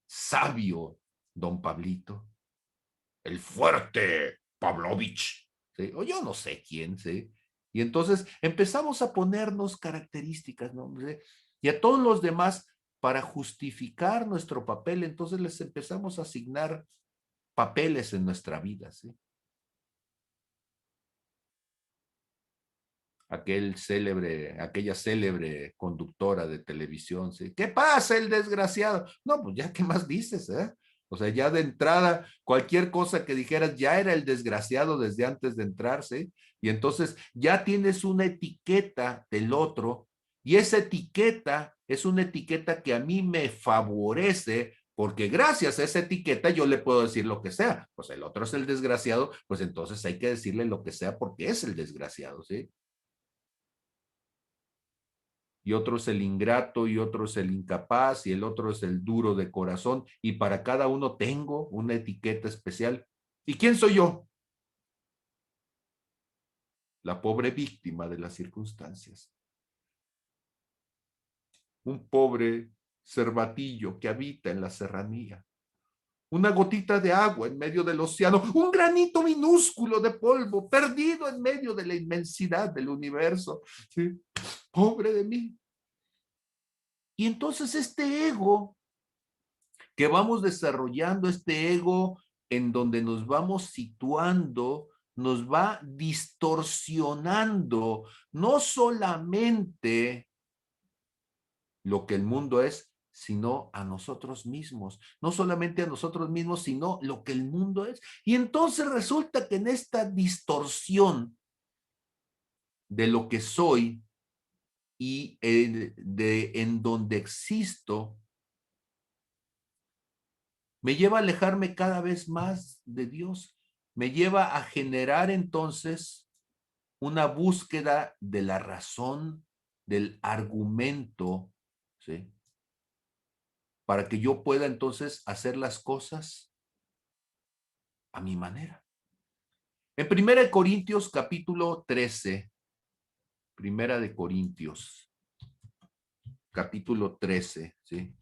sabio don Pablito, el fuerte Pavlovich, ¿sí? O yo no sé quién, ¿sí? Y entonces empezamos a ponernos características, ¿no? ¿Sí? Y a todos los demás, para justificar nuestro papel, entonces les empezamos a asignar papeles en nuestra vida, ¿sí? Aquella célebre conductora de televisión, ¿sí? ¿Qué pasa, el desgraciado? No, pues ya, ¿qué más dices, eh? O sea, ya de entrada, cualquier cosa que dijeras ya era el desgraciado desde antes de entrar, ¿sí? Y entonces ya tienes una etiqueta del otro, y esa etiqueta es una etiqueta que a mí me favorece, porque gracias a esa etiqueta yo le puedo decir lo que sea. Pues el otro es el desgraciado, pues entonces hay que decirle lo que sea porque es el desgraciado, ¿sí? Y otro es el ingrato, y otro es el incapaz, y el otro es el duro de corazón, y para cada uno tengo una etiqueta especial. ¿Y quién soy yo? La pobre víctima de las circunstancias. Un pobre cervatillo que habita en la serranía. Una gotita de agua en medio del océano, un granito minúsculo de polvo perdido en medio de la inmensidad del universo. ¿Sí? Pobre de mí. Y entonces este ego que vamos desarrollando, este ego en donde nos vamos situando, nos va distorsionando no solamente lo que el mundo es, sino a nosotros mismos. No solamente a nosotros mismos, sino lo que el mundo es. Y entonces resulta que en esta distorsión de lo que soy y en donde existo, me lleva a alejarme cada vez más de Dios, me lleva a generar entonces una búsqueda de la razón, del argumento, ¿sí? Para que yo pueda entonces hacer las cosas a mi manera. En 1 Corintios capítulo 13, 1 Corintios capítulo 13, ¿sí?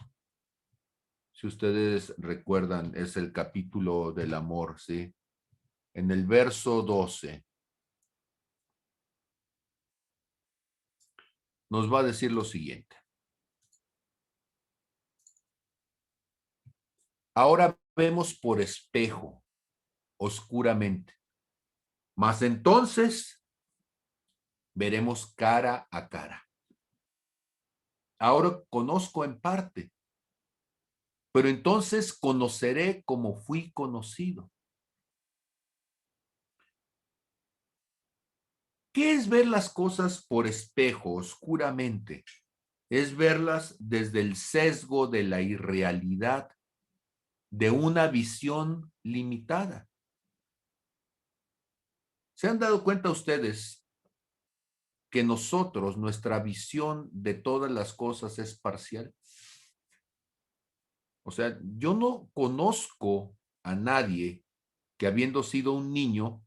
Si ustedes recuerdan, es el capítulo del amor, ¿sí? En el verso 12, nos va a decir lo siguiente. Ahora vemos por espejo, oscuramente. Mas entonces veremos cara a cara. Ahora conozco en parte, pero entonces conoceré como fui conocido. ¿Qué es ver las cosas por espejo, oscuramente? Es verlas desde el sesgo de la irrealidad, de una visión limitada. ¿Se han dado cuenta ustedes que nosotros, nuestra visión de todas las cosas es parcial? O sea, yo no conozco a nadie que habiendo sido un niño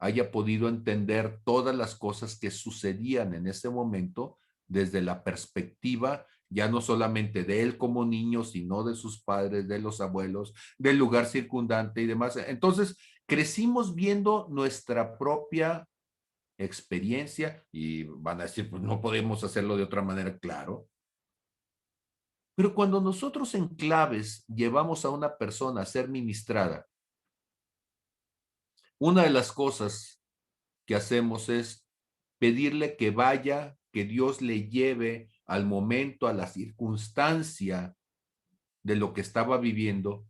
haya podido entender todas las cosas que sucedían en ese momento desde la perspectiva ya no solamente de él como niño, sino de sus padres, de los abuelos, del lugar circundante y demás. Entonces, crecimos viendo nuestra propia experiencia y van a decir, pues no podemos hacerlo de otra manera, claro. Pero cuando nosotros en claves llevamos a una persona a ser ministrada, una de las cosas que hacemos es pedirle que vaya, que Dios le lleve al momento, a la circunstancia de lo que estaba viviendo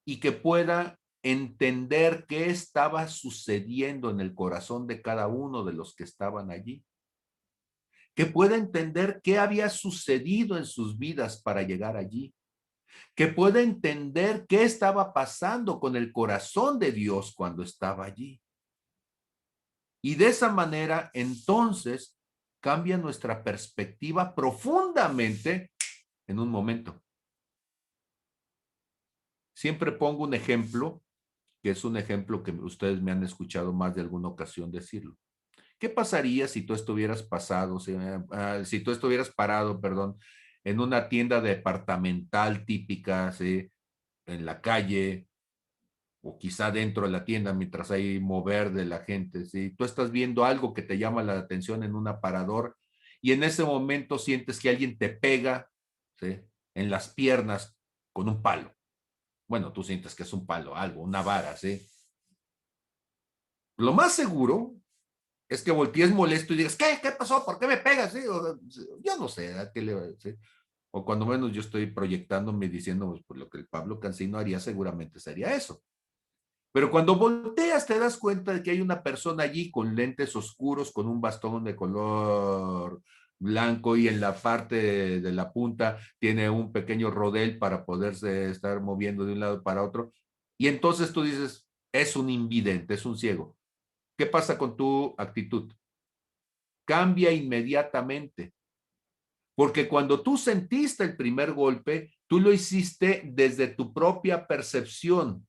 y que pueda entender qué estaba sucediendo en el corazón de cada uno de los que estaban allí. Que pueda entender qué había sucedido en sus vidas para llegar allí. Que pueda entender qué estaba pasando con el corazón de Dios cuando estaba allí. Y de esa manera, entonces, cambia nuestra perspectiva profundamente en un momento. Siempre pongo un ejemplo, que es un ejemplo que ustedes me han escuchado más de alguna ocasión decirlo. ¿Qué pasaría si tú estuvieras si tú estuvieras parado, perdón, en una tienda departamental típica, ¿sí? En la calle, o quizá dentro de la tienda mientras hay mover de la gente, ¿sí? Tú estás viendo algo que te llama la atención en un aparador y en ese momento sientes que alguien te pega, ¿sí? En las piernas con un palo. Bueno, tú sientes que es un palo, algo, una vara, ¿sí? Lo más seguro es que voltees molesto y digas, ¿qué pasó? ¿Por qué me pegas? ¿Sí? O, yo no sé, ¿a qué le va a decir? O cuando menos yo estoy proyectándome diciendo, pues, por lo que el Pablo Cancino haría, seguramente sería eso. Pero cuando volteas te das cuenta de que hay una persona allí con lentes oscuros, con un bastón de color blanco y en la parte de la punta tiene un pequeño rodel para poderse estar moviendo de un lado para otro. Y entonces tú dices, es un invidente, es un ciego. ¿Qué pasa con tu actitud? Cambia inmediatamente. Porque cuando tú sentiste el primer golpe, tú lo hiciste desde tu propia percepción.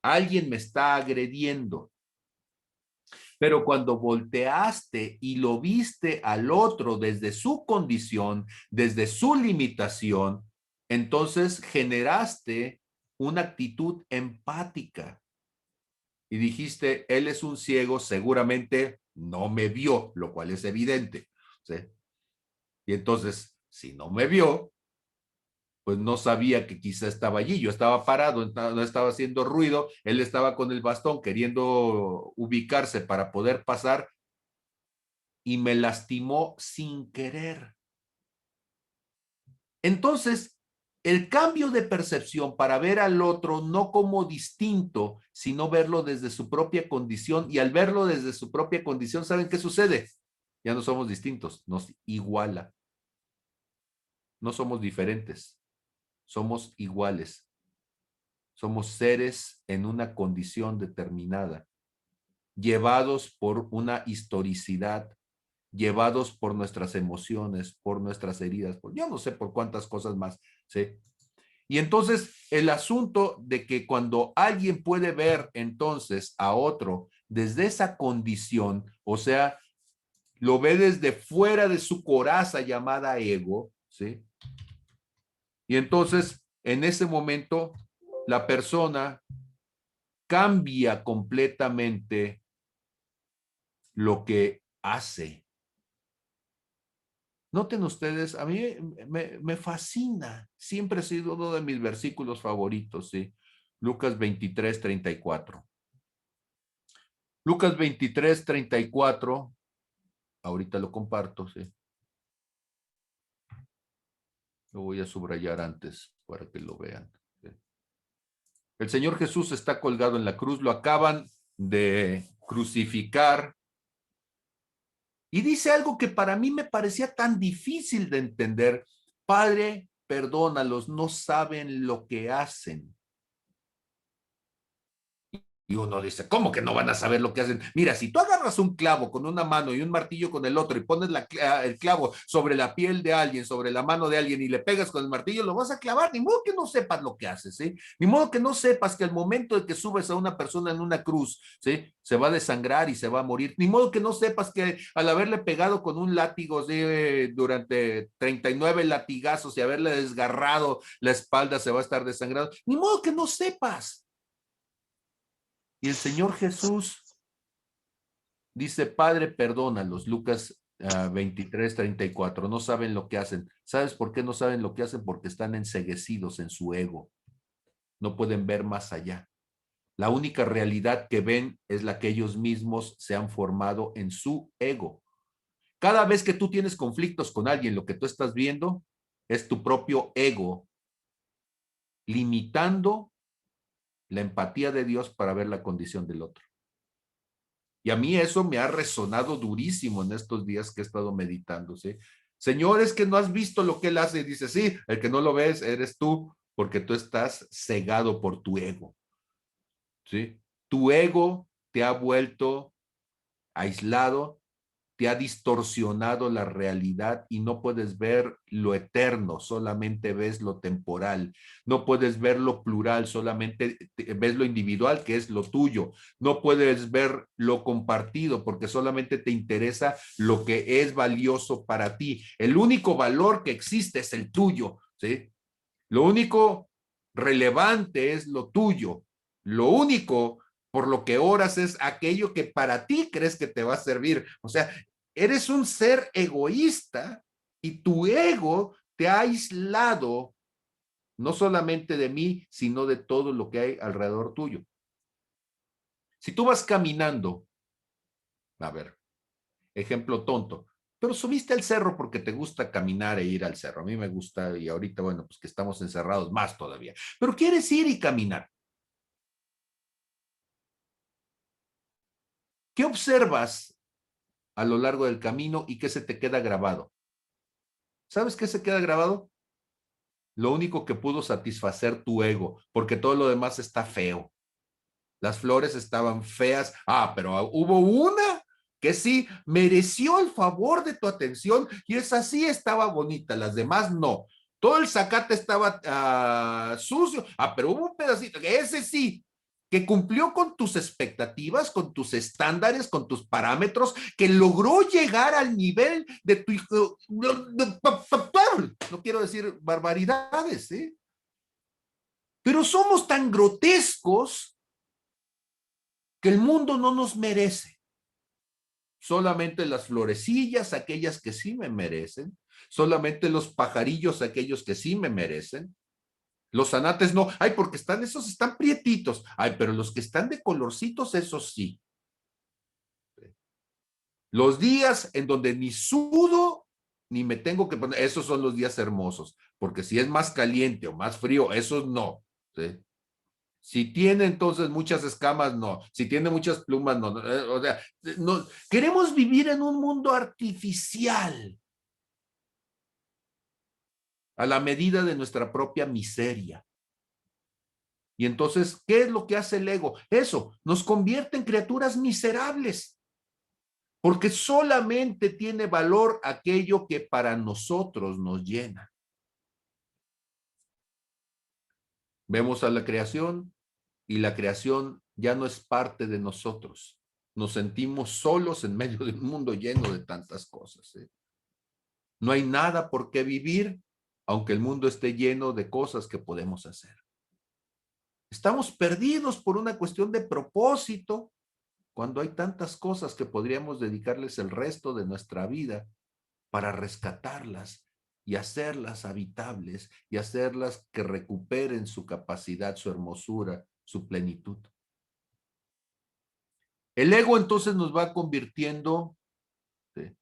Alguien me está agrediendo. Pero cuando volteaste y lo viste al otro desde su condición, desde su limitación, entonces generaste una actitud empática y dijiste, él es un ciego, seguramente no me vio, lo cual es evidente, ¿sí? Y entonces, si no me vio, pues no sabía que quizá estaba allí. Yo estaba parado, no estaba haciendo ruido, él estaba con el bastón queriendo ubicarse para poder pasar y me lastimó sin querer. Entonces, el cambio de percepción para ver al otro no como distinto, sino verlo desde su propia condición, y al verlo desde su propia condición, ¿saben qué sucede? Ya no somos distintos, nos iguala. No somos diferentes, somos iguales. Somos seres en una condición determinada, llevados por una historicidad, llevados por nuestras emociones, por nuestras heridas, por yo no sé por cuántas cosas más, ¿sí? Y entonces el asunto de que cuando alguien puede ver entonces a otro desde esa condición, o sea, lo ve desde fuera de su coraza llamada ego, ¿sí? Y entonces en ese momento la persona cambia completamente lo que hace. Noten ustedes, a mí me fascina, siempre ha sido uno de mis versículos favoritos, ¿sí? Lucas 23:34. Lucas 23:34, ahorita lo comparto, ¿sí? Lo voy a subrayar antes para que lo vean. ¿Sí? El Señor Jesús está colgado en la cruz, lo acaban de crucificar y dice algo que para mí me parecía tan difícil de entender. Padre, perdónalos, no saben lo que hacen. Y uno dice, ¿cómo que no van a saber lo que hacen? Mira, si tú agarras un clavo con una mano y un martillo con el otro y pones el clavo sobre la piel de alguien, sobre la mano de alguien y le pegas con el martillo, lo vas a clavar. Ni modo que no sepas lo que haces, ¿sí? Ni modo que no sepas que al momento de que subes a una persona en una cruz, ¿sí? Se va a desangrar y se va a morir. Ni modo que no sepas que al haberle pegado con un látigo, ¿sí? Durante 39 latigazos y haberle desgarrado la espalda se va a estar desangrado. Ni modo que no sepas. Y el Señor Jesús dice, Padre, perdónalos. Lucas 23:34. No saben lo que hacen. ¿Sabes por qué no saben lo que hacen? Porque están enceguecidos en su ego. No pueden ver más allá. La única realidad que ven es la que ellos mismos se han formado en su ego. Cada vez que tú tienes conflictos con alguien, lo que tú estás viendo es tu propio ego limitando la empatía de Dios para ver la condición del otro. Y a mí eso me ha resonado durísimo en estos días que he estado meditando, ¿sí? Señor, es que no has visto lo que él hace. Y dice, sí, el que no lo ves eres tú, porque tú estás cegado por tu ego, ¿sí? Tu ego te ha vuelto aislado, te ha distorsionado la realidad y no puedes ver lo eterno, solamente ves lo temporal. No puedes ver lo plural, solamente ves lo individual, que es lo tuyo. No puedes ver lo compartido porque solamente te interesa lo que es valioso para ti. El único valor que existe es el tuyo, ¿sí? Lo único relevante es lo tuyo. Lo único por lo que oras es aquello que para ti crees que te va a servir. O sea, eres un ser egoísta y tu ego te ha aislado no solamente de mí, sino de todo lo que hay alrededor tuyo. Si tú vas caminando, a ver, ejemplo tonto, pero subiste al cerro porque te gusta caminar e ir al cerro. A mí me gusta y ahorita, bueno, pues que estamos encerrados más todavía, pero quieres ir y caminar. ¿Qué observas a lo largo del camino y qué se te queda grabado? ¿Sabes qué se queda grabado? Lo único que pudo satisfacer tu ego, porque todo lo demás está feo. Las flores estaban feas. Ah, pero hubo una que sí mereció el favor de tu atención y esa sí estaba bonita, las demás no. Todo el zacate estaba sucio. Ah, pero hubo un pedacito, que ese sí, que cumplió con tus expectativas, con tus estándares, con tus parámetros, que logró llegar al nivel de tu hijo. No quiero decir barbaridades, ¿eh? Pero somos tan grotescos que el mundo no nos merece. Solamente las florecillas, aquellas que sí me merecen. Solamente los pajarillos, aquellos que sí me merecen. Los zanates no. Ay, porque esos están prietitos. Ay, pero los que están de colorcitos, esos sí. Los días en donde ni sudo, ni me tengo que poner, esos son los días hermosos. Porque si es más caliente o más frío, esos no. ¿Sí? Si tiene entonces muchas escamas, no. Si tiene muchas plumas, no. O sea, no. Queremos vivir en un mundo artificial a la medida de nuestra propia miseria. Y entonces, ¿qué es lo que hace el ego? Eso, nos convierte en criaturas miserables. Porque solamente tiene valor aquello que para nosotros nos llena. Vemos a la creación y la creación ya no es parte de nosotros. Nos sentimos solos en medio de un mundo lleno de tantas cosas. No hay nada por qué vivir, aunque el mundo esté lleno de cosas que podemos hacer. Estamos perdidos por una cuestión de propósito, cuando hay tantas cosas que podríamos dedicarles el resto de nuestra vida para rescatarlas y hacerlas habitables y hacerlas que recuperen su capacidad, su hermosura, su plenitud. El ego entonces nos va convirtiendo, ¿sí?,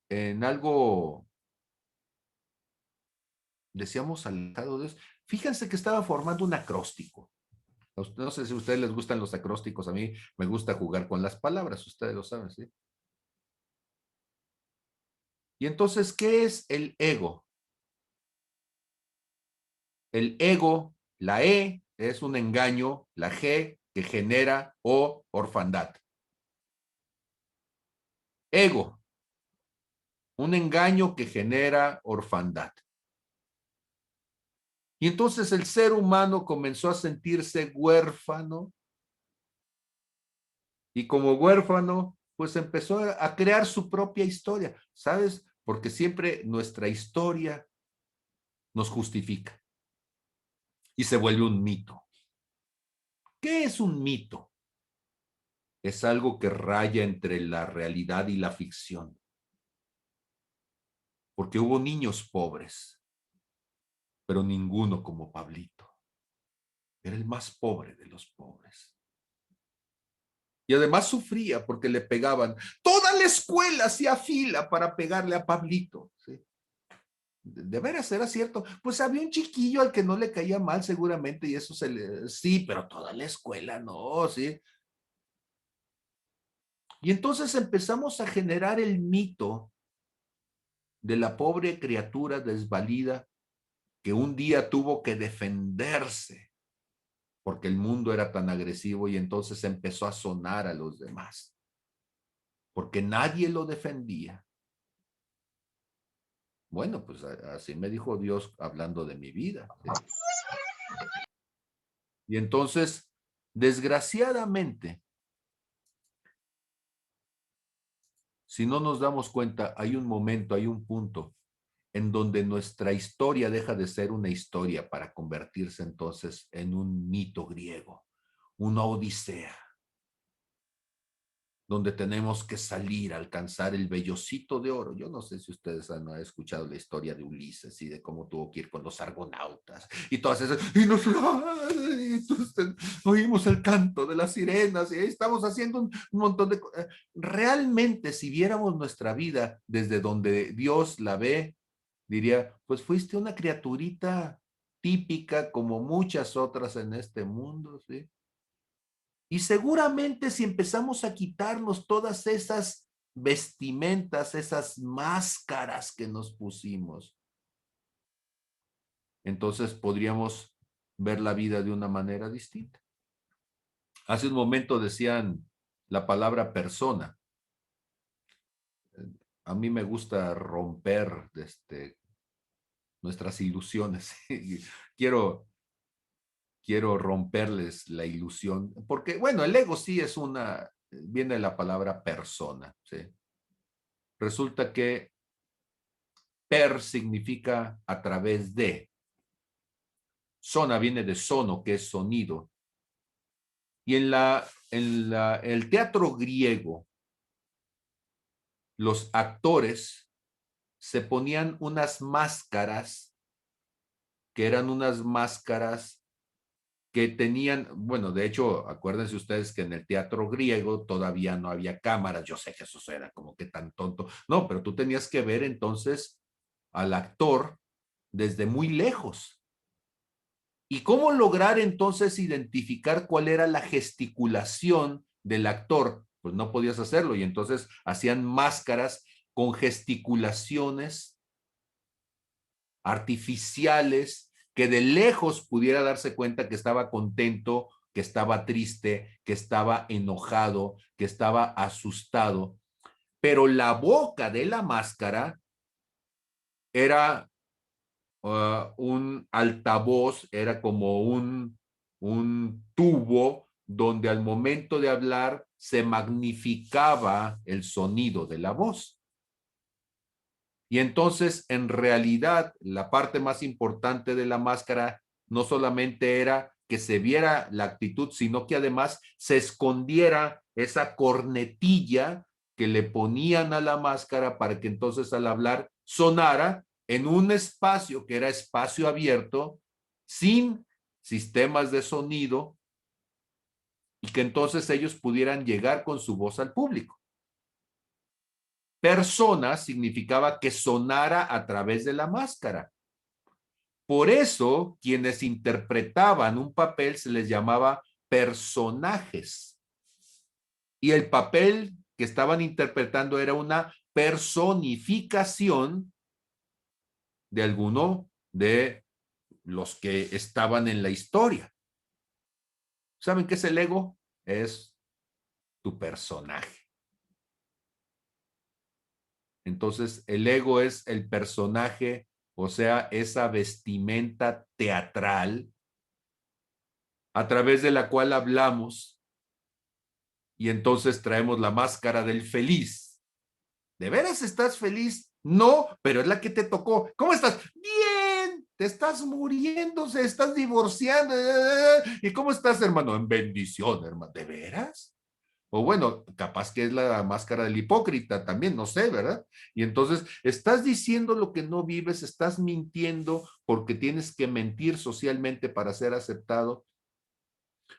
en algo, decíamos, alejado de eso. Fíjense que estaba formando un acróstico. No sé si a ustedes les gustan los acrósticos, a mí me gusta jugar con las palabras, ustedes lo saben, ¿sí? Y entonces, ¿qué es el ego? El ego, la E es un engaño, la G que genera o orfandad. Ego, un engaño que genera orfandad. Y entonces el ser humano comenzó a sentirse huérfano y como huérfano, pues empezó a crear su propia historia, ¿sabes? Porque siempre nuestra historia nos justifica y se vuelve un mito. ¿Qué es un mito? Es algo que raya entre la realidad y la ficción. Porque hubo niños pobres, pero ninguno como Pablito. Era el más pobre de los pobres. Y además sufría porque le pegaban. Toda la escuela hacía fila para pegarle a Pablito, ¿sí? De veras era cierto. Pues había un chiquillo al que no le caía mal seguramente y eso sí, pero toda la escuela no, ¿sí? Y entonces empezamos a generar el mito de la pobre criatura desvalida que un día tuvo que defenderse porque el mundo era tan agresivo y entonces empezó a sonar a los demás, porque nadie lo defendía. Bueno, pues así me dijo Dios hablando de mi vida, ¿sí? Y entonces, desgraciadamente, si no nos damos cuenta, hay un momento, hay un punto en donde nuestra historia deja de ser una historia para convertirse entonces en un mito griego, una odisea, donde tenemos que salir a alcanzar el vellocito de oro. Yo no sé si ustedes han escuchado la historia de Ulises y de cómo tuvo que ir con los argonautas y todas esas, y entonces, oímos el canto de las sirenas y estamos haciendo un montón de cosas. Realmente, si viéramos nuestra vida desde donde Dios la ve, diría, pues fuiste una criaturita típica como muchas otras en este mundo, ¿sí? Y seguramente si empezamos a quitarnos todas esas vestimentas, esas máscaras que nos pusimos, entonces podríamos ver la vida de una manera distinta. Hace un momento decían la palabra persona. A mí me gusta romper nuestras ilusiones. Quiero romperles la ilusión, porque, bueno, el ego sí es viene de la palabra persona, ¿sí? Resulta que per significa a través de. Sona viene de sono, que es sonido. Y en el teatro griego, los actores se ponían unas máscaras que eran unas máscaras que tenían, bueno, de hecho, acuérdense ustedes que en el teatro griego todavía no había cámaras. Yo sé que eso era como que tan tonto. No, pero tú tenías que ver entonces al actor desde muy lejos. ¿Y cómo lograr entonces identificar cuál era la gesticulación del actor? Pues no podías hacerlo y entonces hacían máscaras con gesticulaciones artificiales que de lejos pudiera darse cuenta que estaba contento, que estaba triste, que estaba enojado, que estaba asustado. Pero la boca de la máscara era un altavoz, era como un tubo donde al momento de hablar se magnificaba el sonido de la voz. Y entonces, en realidad, la parte más importante de la máscara no solamente era que se viera la actitud, sino que además se escondiera esa cornetilla que le ponían a la máscara para que entonces al hablar sonara en un espacio que era espacio abierto, sin sistemas de sonido, y que entonces ellos pudieran llegar con su voz al público. Persona significaba que sonara a través de la máscara. Por eso, quienes interpretaban un papel se les llamaba personajes. Y el papel que estaban interpretando era una personificación de alguno de los que estaban en la historia. ¿Saben qué es el ego? Es tu personaje. Entonces, el ego es el personaje, o sea, esa vestimenta teatral a través de la cual hablamos y entonces traemos la máscara del feliz. ¿De veras estás feliz? No, pero es la que te tocó. ¿Cómo estás? Bien, te estás muriendo, se estás divorciando. ¿Y cómo estás, hermano? En bendición, hermano. ¿De veras? O bueno, capaz que es la máscara del hipócrita también, no sé, ¿verdad? Y entonces estás diciendo lo que no vives, estás mintiendo porque tienes que mentir socialmente para ser aceptado.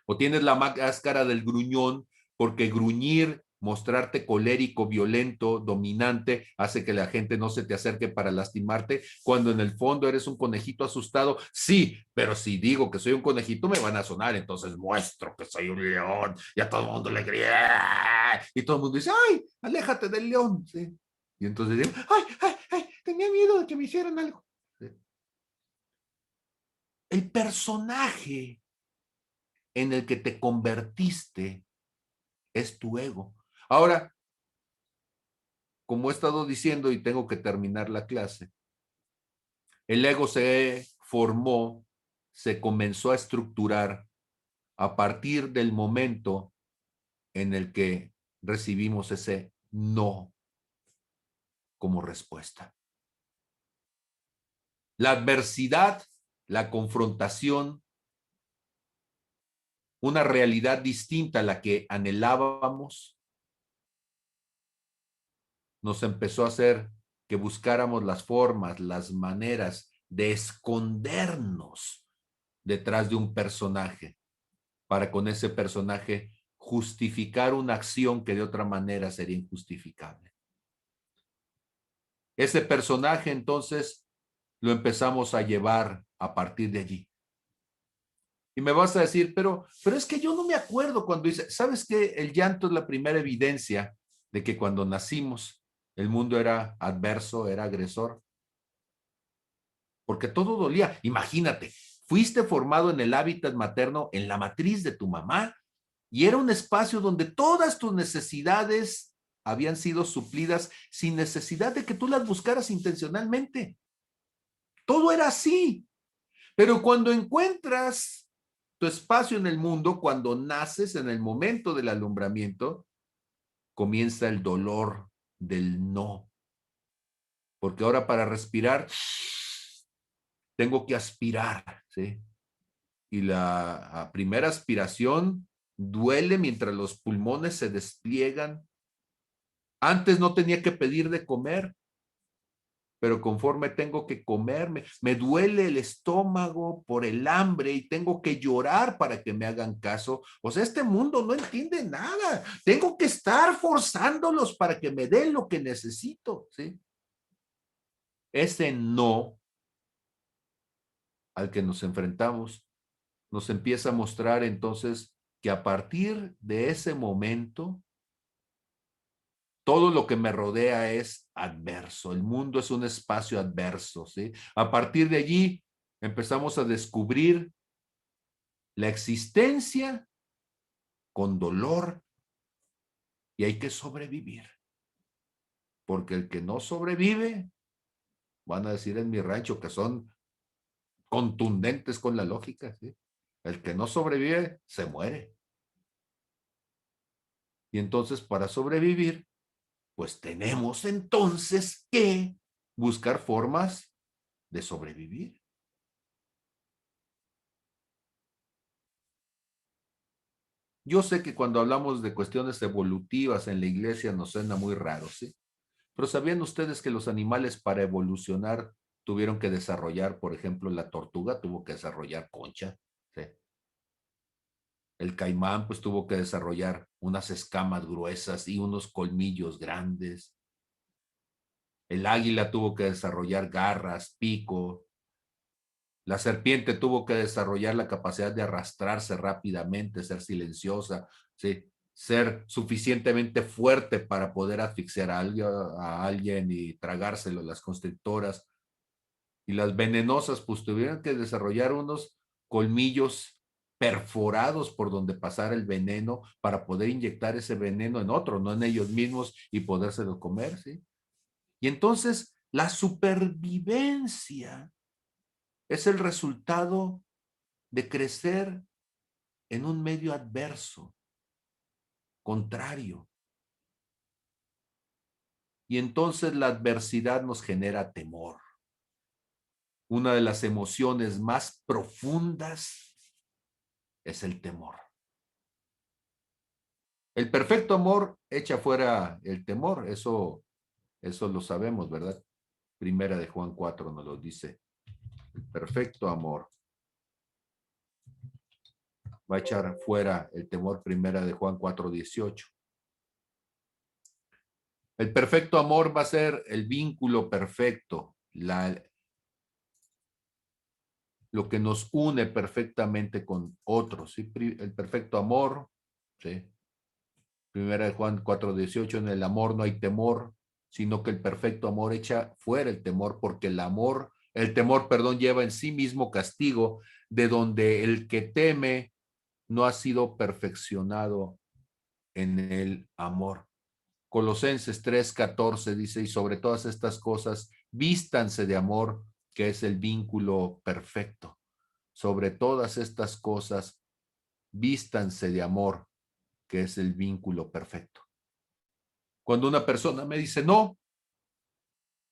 O tienes la máscara del gruñón porque gruñir, mostrarte colérico, violento, dominante, hace que la gente no se te acerque para lastimarte, cuando en el fondo eres un conejito asustado. Sí, pero si digo que soy un conejito me van a sonar, entonces muestro que soy un león y a todo el mundo le grita y todo el mundo dice, ¡ay, aléjate del león! ¿Sí? Y entonces digo, ¡ay, ay, ay! Tenía miedo de que me hicieran algo. ¿Sí? El personaje en el que te convertiste es tu ego. Ahora, como he estado diciendo y tengo que terminar la clase, el ego se formó, se comenzó a estructurar a partir del momento en el que recibimos ese no como respuesta. La adversidad, la confrontación, una realidad distinta a la que anhelábamos, nos empezó a hacer que buscáramos las formas, las maneras de escondernos detrás de un personaje, para con ese personaje justificar una acción que de otra manera sería injustificable. Ese personaje entonces lo empezamos a llevar a partir de allí. Y me vas a decir, pero es que yo no me acuerdo cuando dice, ¿sabes qué? El llanto es la primera evidencia de que cuando nacimos el mundo era adverso, era agresor. Porque todo dolía. Imagínate, fuiste formado en el hábitat materno, en la matriz de tu mamá, y era un espacio donde todas tus necesidades habían sido suplidas sin necesidad de que tú las buscaras intencionalmente. Todo era así. Pero cuando encuentras tu espacio en el mundo, cuando naces en el momento del alumbramiento, comienza el dolor del no. Porque ahora para respirar tengo que aspirar, ¿sí? Y la primera aspiración duele mientras los pulmones se despliegan. Antes no tenía que pedir de comer, pero conforme tengo que comer, me duele el estómago por el hambre y tengo que llorar para que me hagan caso. O sea, este mundo no entiende nada. Tengo que estar forzándolos para que me den lo que necesito, ¿sí? Ese no al que nos enfrentamos nos empieza a mostrar entonces que a partir de ese momento todo lo que me rodea es adverso. El mundo es un espacio adverso, ¿sí? A partir de allí empezamos a descubrir la existencia con dolor y hay que sobrevivir. Porque el que no sobrevive, van a decir en mi rancho que son contundentes con la lógica, ¿sí? El que no sobrevive, se muere. Y entonces para sobrevivir, pues tenemos entonces que buscar formas de sobrevivir. Yo sé que cuando hablamos de cuestiones evolutivas en la iglesia nos suena muy raro, ¿sí? Pero ¿sabían ustedes que los animales para evolucionar tuvieron que desarrollar, por ejemplo, la tortuga tuvo que desarrollar concha, ¿sí? El caimán pues tuvo que desarrollar unas escamas gruesas y unos colmillos grandes. El águila tuvo que desarrollar garras, pico. La serpiente tuvo que desarrollar la capacidad de arrastrarse rápidamente, ser silenciosa, ¿sí? Ser suficientemente fuerte para poder asfixiar a alguien y tragárselo, las constrictoras. Y las venenosas, pues tuvieron que desarrollar unos colmillos perforados por donde pasara el veneno para poder inyectar ese veneno en otro, no en ellos mismos y podérselo comer, ¿sí? Y entonces la supervivencia es el resultado de crecer en un medio adverso, contrario. Y entonces la adversidad nos genera temor. Una de las emociones más profundas es el temor. El perfecto amor echa fuera el temor, eso lo sabemos, ¿verdad? Primera de Juan 4 nos lo dice. El perfecto amor va a echar fuera el temor, primera de Juan 4:18. El perfecto amor va a ser el vínculo perfecto, lo que nos une perfectamente con otros, ¿sí? El perfecto amor, ¿sí? Primera de Juan 4:18, en el amor no hay temor, sino que el perfecto amor echa fuera el temor, porque el temor, perdón, lleva en sí mismo castigo, de donde el que teme no ha sido perfeccionado en el amor. Colosenses 3:14 dice, y sobre todas estas cosas, vístanse de amor, que es el vínculo perfecto. Sobre todas estas cosas, vístanse de amor, que es el vínculo perfecto. Cuando una persona me dice no,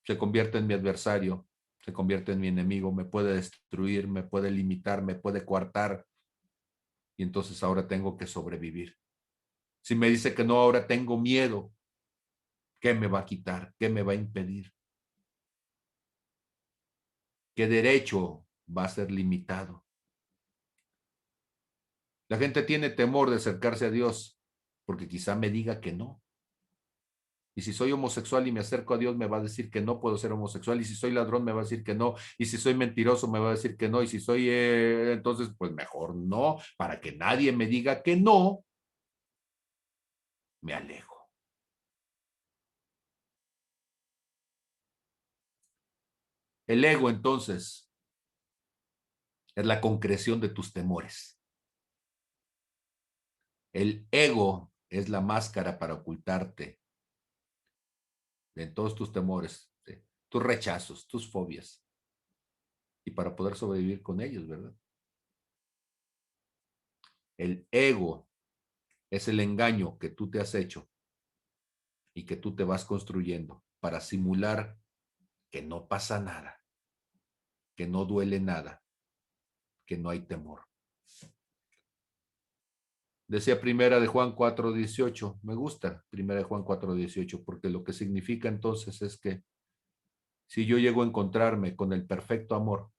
se convierte en mi adversario, se convierte en mi enemigo, me puede destruir, me puede limitar, me puede coartar, y entonces ahora tengo que sobrevivir. Si me dice que no, ahora tengo miedo, ¿qué me va a quitar? ¿Qué me va a impedir? ¿Qué derecho va a ser limitado? La gente tiene temor de acercarse a Dios porque quizá me diga que no. Y si soy homosexual y me acerco a Dios, me va a decir que no puedo ser homosexual. Y si soy ladrón, me va a decir que no. Y si soy mentiroso, me va a decir que no. Y si soy, entonces, pues mejor no, para que nadie me diga que no, me alejo. El ego, entonces, es la concreción de tus temores. El ego es la máscara para ocultarte de todos tus temores, de tus rechazos, tus fobias, y para poder sobrevivir con ellos, ¿verdad? El ego es el engaño que tú te has hecho y que tú te vas construyendo para simular que no pasa nada, que no duele nada, que no hay temor. Decía primera de Juan 4:18, me gusta primera de Juan 4:18, porque lo que significa entonces es que si yo llego a encontrarme con el perfecto amor,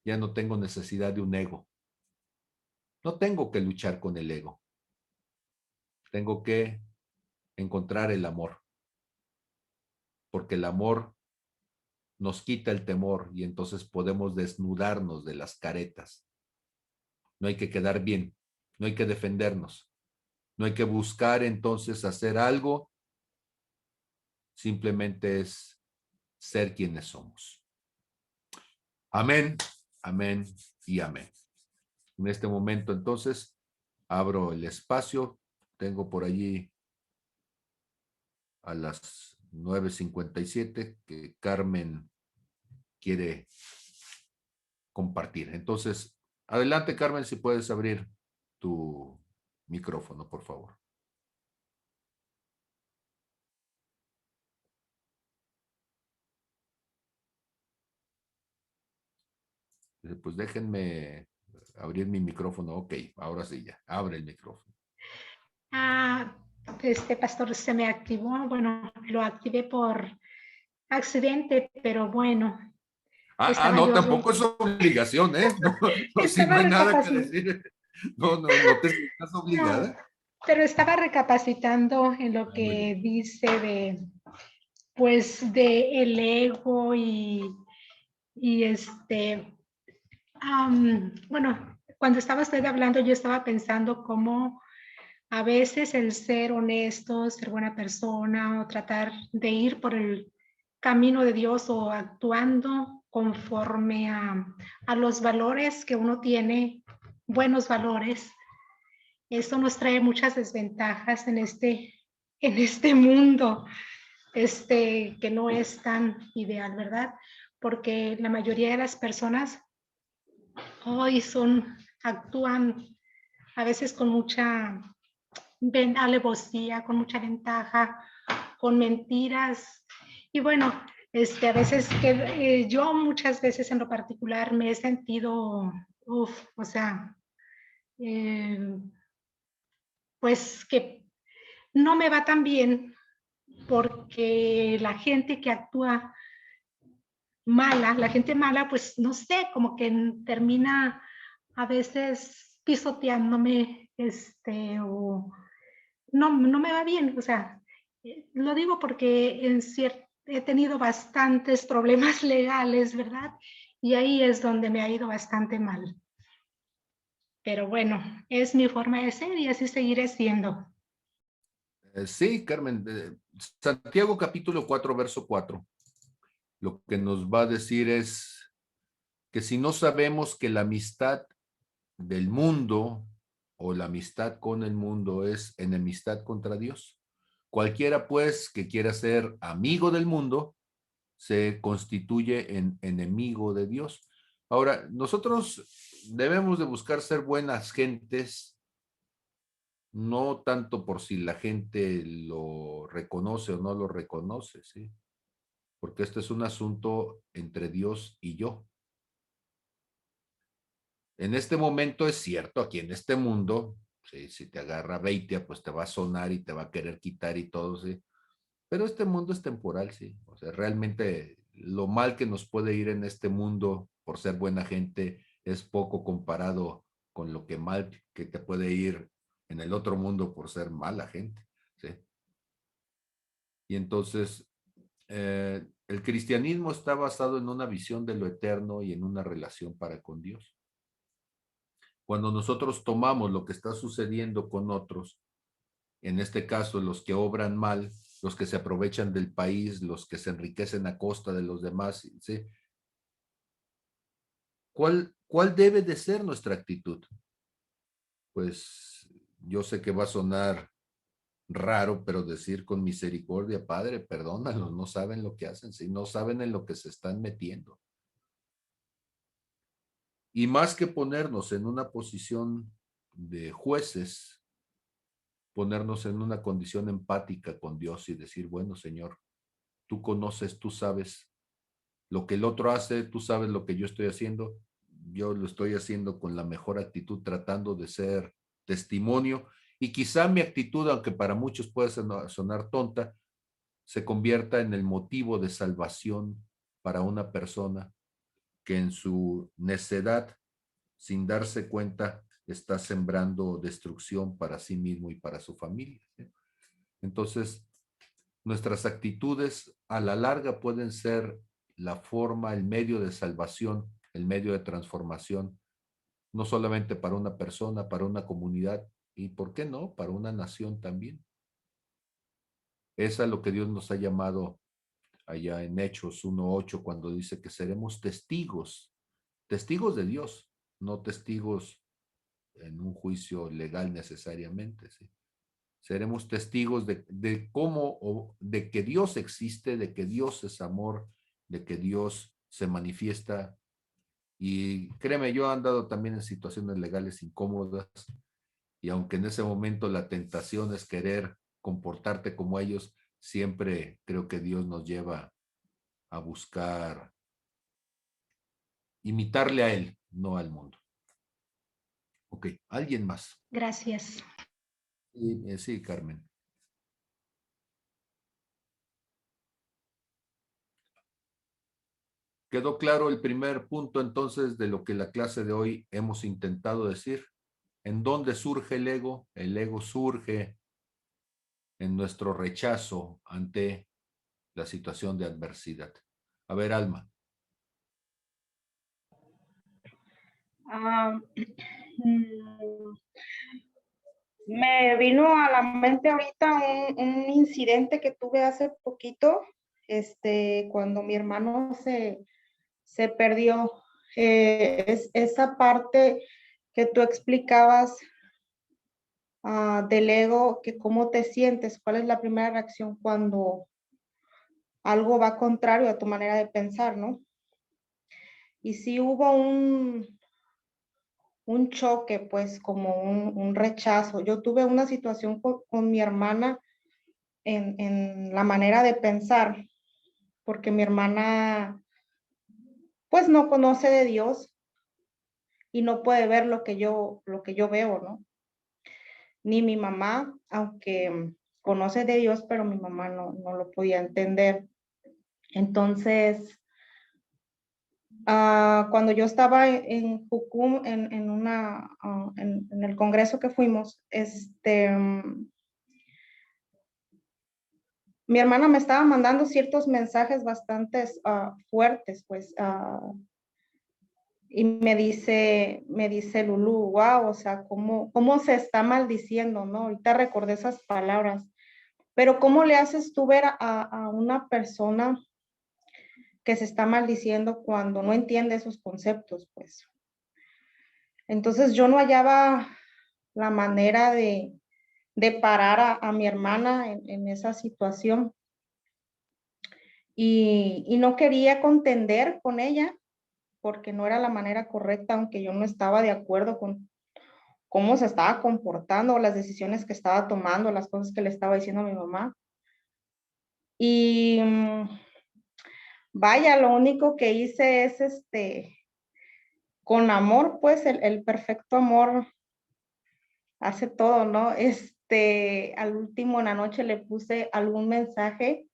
ya no tengo necesidad de un ego. No tengo que luchar con el ego. Tengo que encontrar el amor, porque el amor nos quita el temor y entonces podemos desnudarnos de las caretas. No hay que quedar bien, no hay que defendernos, no hay que buscar entonces hacer algo, simplemente es ser quienes somos. Amén, amén y amén. En este momento entonces abro el espacio, tengo por allí a las 9:57 que Carmen quiere compartir. Entonces, adelante Carmen, si puedes abrir tu micrófono, por favor. Pues déjenme abrir mi micrófono. Ok, ahora sí ya, abre el micrófono. Pastor, se me activó, bueno, lo activé por accidente, pero bueno, estaba No, yo, tampoco es obligación, ¿eh? No, no, si no estaba hay nada que recapacitando, decir. No te sientas no, obligada. pero estaba recapacitando en lo Muy que bien. dice pues, de el ego y bueno, cuando estaba usted hablando, yo estaba pensando cómo a veces el ser honesto, ser buena persona o tratar de ir por el camino de Dios o actuando conforme a los valores que uno tiene, buenos valores, eso nos trae muchas desventajas en este mundo, que no es tan ideal, ¿verdad? Porque la mayoría de las personas hoy actúan a veces con mucha alevosía, con mucha ventaja, con mentiras. Y bueno, a veces yo muchas veces en lo particular me he sentido, o sea, eh, pues que no me va tan bien porque la gente que actúa mala, la gente mala, pues no sé, como que termina a veces pisoteándome, o no me va bien, o sea, lo digo porque he tenido bastantes problemas legales, ¿verdad? Y ahí es donde me ha ido bastante mal. Pero bueno, es mi forma de ser y así seguiré siendo. Sí, Carmen. Santiago capítulo 4, verso 4. Lo que nos va a decir es que si no sabemos que la amistad del mundo o la amistad con el mundo es enemistad contra Dios. Cualquiera, pues, que quiera ser amigo del mundo, se constituye en enemigo de Dios. Ahora, nosotros debemos de buscar ser buenas gentes, no tanto por si la gente lo reconoce o no lo reconoce, ¿sí? Porque este es un asunto entre Dios y yo. En este momento es cierto, aquí en este mundo, ¿sí? Si te agarra Beitia, pues te va a sonar y te va a querer quitar y todo, ¿sí? Pero este mundo es temporal, sí. O sea, realmente lo mal que nos puede ir en este mundo por ser buena gente es poco comparado con lo que mal que te puede ir en el otro mundo por ser mala gente, ¿sí? Y entonces, el cristianismo está basado en una visión de lo eterno y en una relación para con Dios. Cuando nosotros tomamos lo que está sucediendo con otros, en este caso los que obran mal, los que se aprovechan del país, los que se enriquecen a costa de los demás, ¿sí? ¿Cuál debe de ser nuestra actitud? Pues yo sé que va a sonar raro, pero decir con misericordia, Padre, perdónalos, no saben lo que hacen, ¿sí? No saben en lo que se están metiendo. Y más que ponernos en una posición de jueces, ponernos en una condición empática con Dios y decir, bueno, Señor, tú conoces, tú sabes lo que el otro hace, tú sabes lo que yo estoy haciendo, yo lo estoy haciendo con la mejor actitud, tratando de ser testimonio, y quizá mi actitud, aunque para muchos puede sonar tonta, se convierta en el motivo de salvación para una persona que en su necedad, sin darse cuenta, está sembrando destrucción para sí mismo y para su familia. Entonces, nuestras actitudes a la larga pueden ser la forma, el medio de salvación, el medio de transformación, no solamente para una persona, para una comunidad y, ¿por qué no?, para una nación también. Es a lo que Dios nos ha llamado allá en Hechos 1:8, cuando dice que seremos testigos, testigos de Dios, no testigos en un juicio legal necesariamente, ¿sí? Seremos testigos de cómo, de que Dios existe, de que Dios es amor, de que Dios se manifiesta. Y créeme, yo he andado también en situaciones legales incómodas y aunque en ese momento la tentación es querer comportarte como ellos, siempre creo que Dios nos lleva a buscar imitarle a Él, no al mundo. Ok, alguien más. Gracias. Sí, Carmen. ¿Quedó claro el primer punto entonces de lo que la clase de hoy hemos intentado decir? ¿En dónde surge el ego? El ego surge en nuestro rechazo ante la situación de adversidad. A ver, Alma. Mm, Me vino a la mente ahorita un incidente que tuve hace poquito, cuando mi hermano se perdió. Es esa parte que tú explicabas del ego, que cómo te sientes, cuál es la primera reacción cuando algo va contrario a tu manera de pensar, ¿no? Y sí hubo un choque, pues como un rechazo. Yo tuve una situación con mi hermana en la manera de pensar, porque mi hermana pues no conoce de Dios y no puede ver lo que yo veo, ¿no? Ni mi mamá, aunque conoce de Dios, pero mi mamá no lo podía entender. Entonces, cuando yo estaba en Jucum, en el congreso que fuimos, mi hermana me estaba mandando ciertos mensajes bastante fuertes, pues, y me dice Lulú, wow, o sea, cómo se está maldiciendo, ¿no? Ahorita recordé esas palabras, pero ¿cómo le haces tú ver a una persona que se está maldiciendo cuando no entiende esos conceptos, pues? Entonces yo no hallaba la manera de parar a mi hermana en esa situación y no quería contender con ella porque no era la manera correcta, aunque yo no estaba de acuerdo con cómo se estaba comportando, las decisiones que estaba tomando, las cosas que le estaba diciendo a mi mamá. Y vaya, lo único que hice es con amor, pues el perfecto amor hace todo, ¿no? Al último en la noche le puse algún mensaje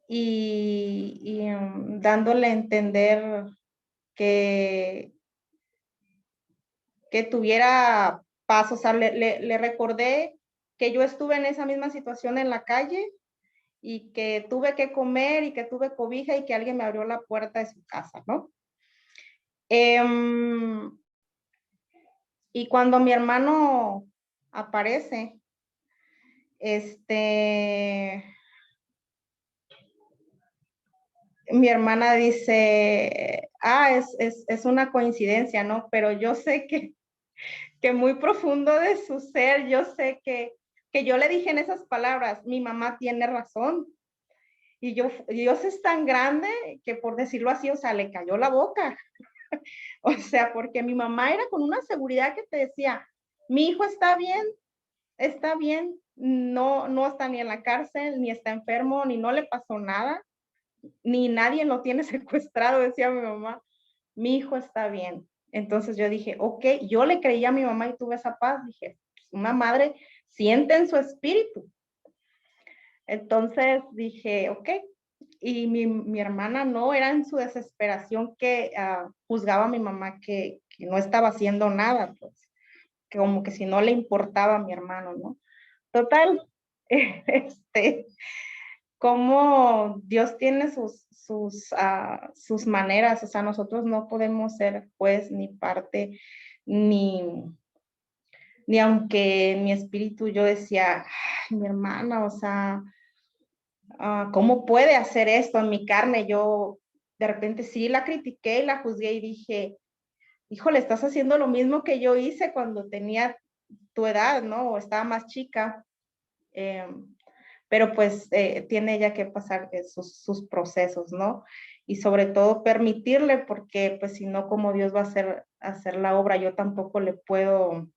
y dándole a entender que, que tuviera paz, o sea, le recordé que yo estuve en esa misma situación en la calle y que tuve que comer y que tuve cobija y que alguien me abrió la puerta de su casa, ¿no? Y cuando mi hermano aparece, mi hermana dice, es una coincidencia, ¿no? Pero yo sé que muy profundo de su ser, yo sé que yo le dije en esas palabras, mi mamá tiene razón. Y Dios es tan grande que, por decirlo así, o sea, le cayó la boca. O sea, porque mi mamá era con una seguridad que te decía, mi hijo está bien, no está ni en la cárcel, ni está enfermo, ni no le pasó nada, ni nadie lo tiene secuestrado, decía mi mamá, mi hijo está bien. Entonces yo dije, ok, yo le creía a mi mamá y tuve esa paz. Dije, una madre siente en su espíritu. Entonces dije, ok. Y mi hermana no, era en su desesperación que juzgaba a mi mamá que no estaba haciendo nada, pues, que como que si no le importaba a mi hermano, ¿no? Total, como Dios tiene sus maneras, o sea, nosotros no podemos ser juez ni parte, ni aunque en mi espíritu yo decía, ay, mi hermana, o sea, ¿cómo puede hacer esto en mi carne? Yo de repente sí la critiqué y la juzgué y dije, híjole, estás haciendo lo mismo que yo hice cuando tenía tu edad, ¿no? O estaba más chica. Pero pues tiene ella que pasar sus procesos, ¿no? Y sobre todo permitirle, porque pues si no, ¿cómo Dios va a hacer la obra? Yo tampoco le puedo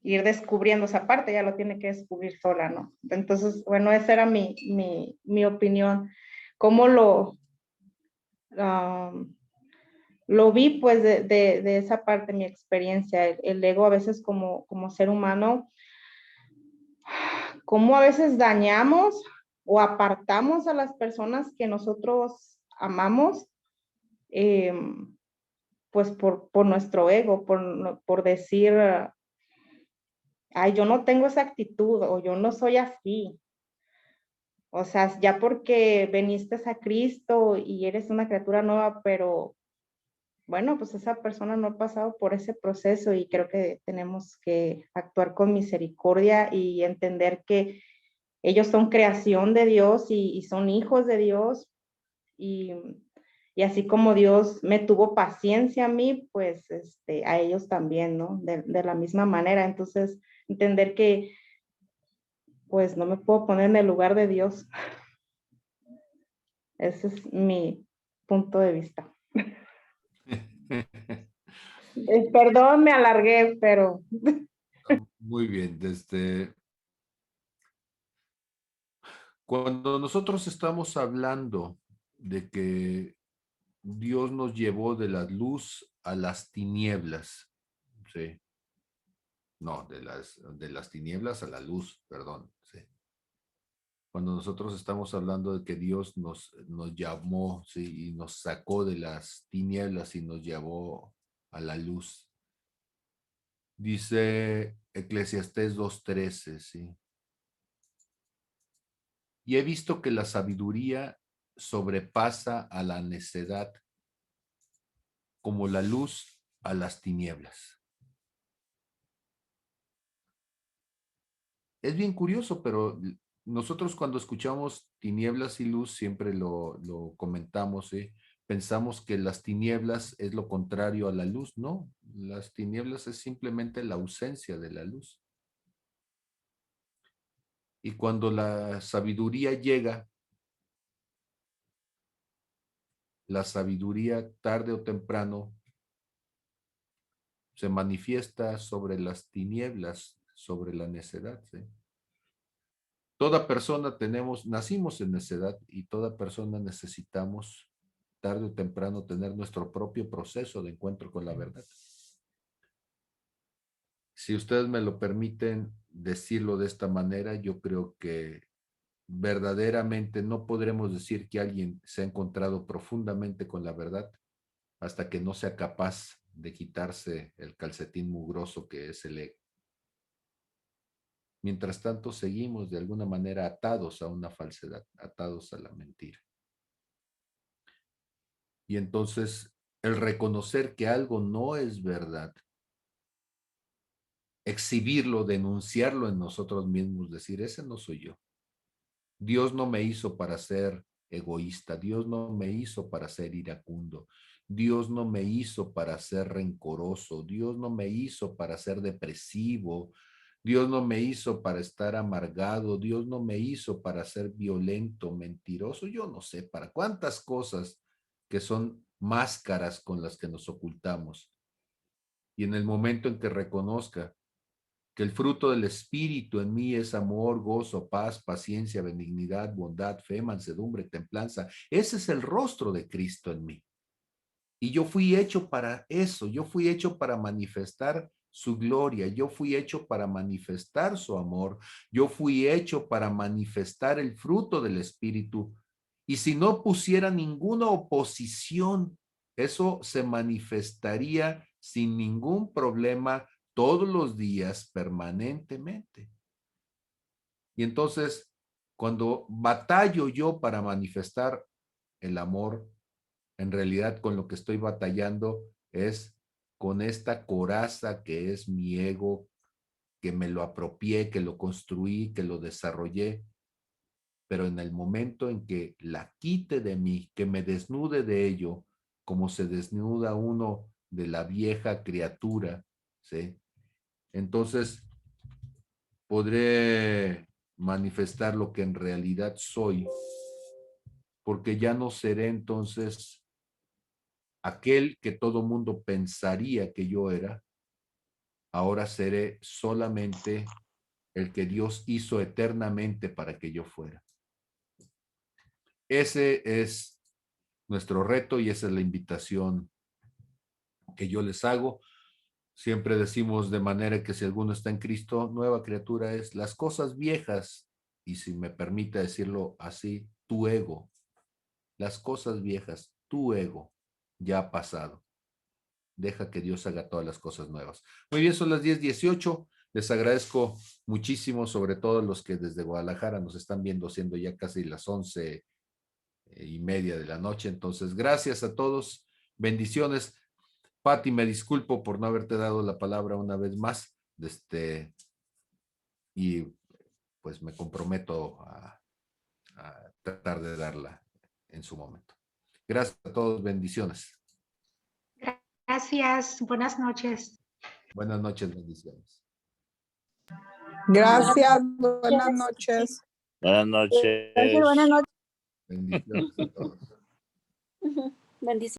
ir descubriendo esa parte, ya lo tiene que descubrir sola, ¿no? Entonces, bueno, esa era mi opinión. ¿Cómo lo vi pues de esa parte, mi experiencia? El ego a veces como ser humano cómo a veces dañamos o apartamos a las personas que nosotros amamos, pues por nuestro ego, por decir, ay, yo no tengo esa actitud o yo no soy así. O sea, ya porque viniste a Cristo y eres una criatura nueva, pero bueno, pues esa persona no ha pasado por ese proceso y creo que tenemos que actuar con misericordia y entender que ellos son creación de Dios y son hijos de Dios y, y así como Dios me tuvo paciencia a mí, pues a ellos también, ¿no? De la misma manera. Entonces, entender que pues no me puedo poner en el lugar de Dios. Ese es mi punto de vista. Perdón, me alargué, pero... Muy bien, cuando nosotros estamos hablando de que Dios nos llevó de la luz a las tinieblas, ¿sí? No, de las tinieblas a la luz, perdón, ¿sí? Cuando nosotros estamos hablando de que Dios nos llamó, ¿sí? Y nos sacó de las tinieblas y nos llevó a la luz. Dice Eclesiastés 2:13, ¿sí? Y he visto que la sabiduría sobrepasa a la necedad, como la luz a las tinieblas. Es bien curioso, pero nosotros cuando escuchamos tinieblas y luz siempre lo comentamos, ¿sí? Pensamos que las tinieblas es lo contrario a la luz. No, las tinieblas es simplemente la ausencia de la luz. Y cuando la sabiduría llega, la sabiduría tarde o temprano se manifiesta sobre las tinieblas, sobre la necedad, ¿sí? Toda persona nacimos en necedad y toda persona necesitamos tarde o temprano tener nuestro propio proceso de encuentro con la verdad. Si ustedes me lo permiten decirlo de esta manera, yo creo que verdaderamente no podremos decir que alguien se ha encontrado profundamente con la verdad hasta que no sea capaz de quitarse el calcetín mugroso que es el ego. Mientras tanto, seguimos de alguna manera atados a una falsedad, atados a la mentira. Y entonces, el reconocer que algo no es verdad, exhibirlo, denunciarlo en nosotros mismos, decir, ese no soy yo. Dios no me hizo para ser egoísta, Dios no me hizo para ser iracundo, Dios no me hizo para ser rencoroso, Dios no me hizo para ser depresivo, Dios no me hizo para estar amargado, Dios no me hizo para ser violento, mentiroso, yo no sé para cuántas cosas que son máscaras con las que nos ocultamos. Y en el momento en que reconozca que el fruto del Espíritu en mí es amor, gozo, paz, paciencia, benignidad, bondad, fe, mansedumbre, templanza. Ese es el rostro de Cristo en mí. Y yo fui hecho para eso, yo fui hecho para manifestar su gloria, yo fui hecho para manifestar su amor, yo fui hecho para manifestar el fruto del Espíritu. Y si no pusiera ninguna oposición, eso se manifestaría sin ningún problema todos los días, permanentemente. Y entonces, cuando batallo yo para manifestar el amor, en realidad con lo que estoy batallando es con esta coraza que es mi ego, que me lo apropié, que lo construí, que lo desarrollé. Pero en el momento en que la quite de mí, que me desnude de ello, como se desnuda uno de la vieja criatura, ¿sí? Entonces podré manifestar lo que en realidad soy, porque ya no seré entonces aquel que todo mundo pensaría que yo era, ahora seré solamente el que Dios hizo eternamente para que yo fuera. Ese es nuestro reto y esa es la invitación que yo les hago. Siempre decimos de manera que si alguno está en Cristo, nueva criatura es. Las cosas viejas, y si me permite decirlo así, tu ego, las cosas viejas, tu ego, ya ha pasado. Deja que Dios haga todas las cosas nuevas. Muy bien, son las 10:18. Les agradezco muchísimo, sobre todo los que desde Guadalajara nos están viendo, siendo ya casi las 11:30 de la noche. Entonces, gracias a todos. Bendiciones. Pati, me disculpo por no haberte dado la palabra una vez más. Y pues me comprometo a tratar de darla en su momento. Gracias a todos. Bendiciones. Gracias. Buenas noches. Buenas noches. Bendiciones. Gracias. Buenas noches. Buenas noches. Buenas noches. Bendiciones a todos. Bendiciones.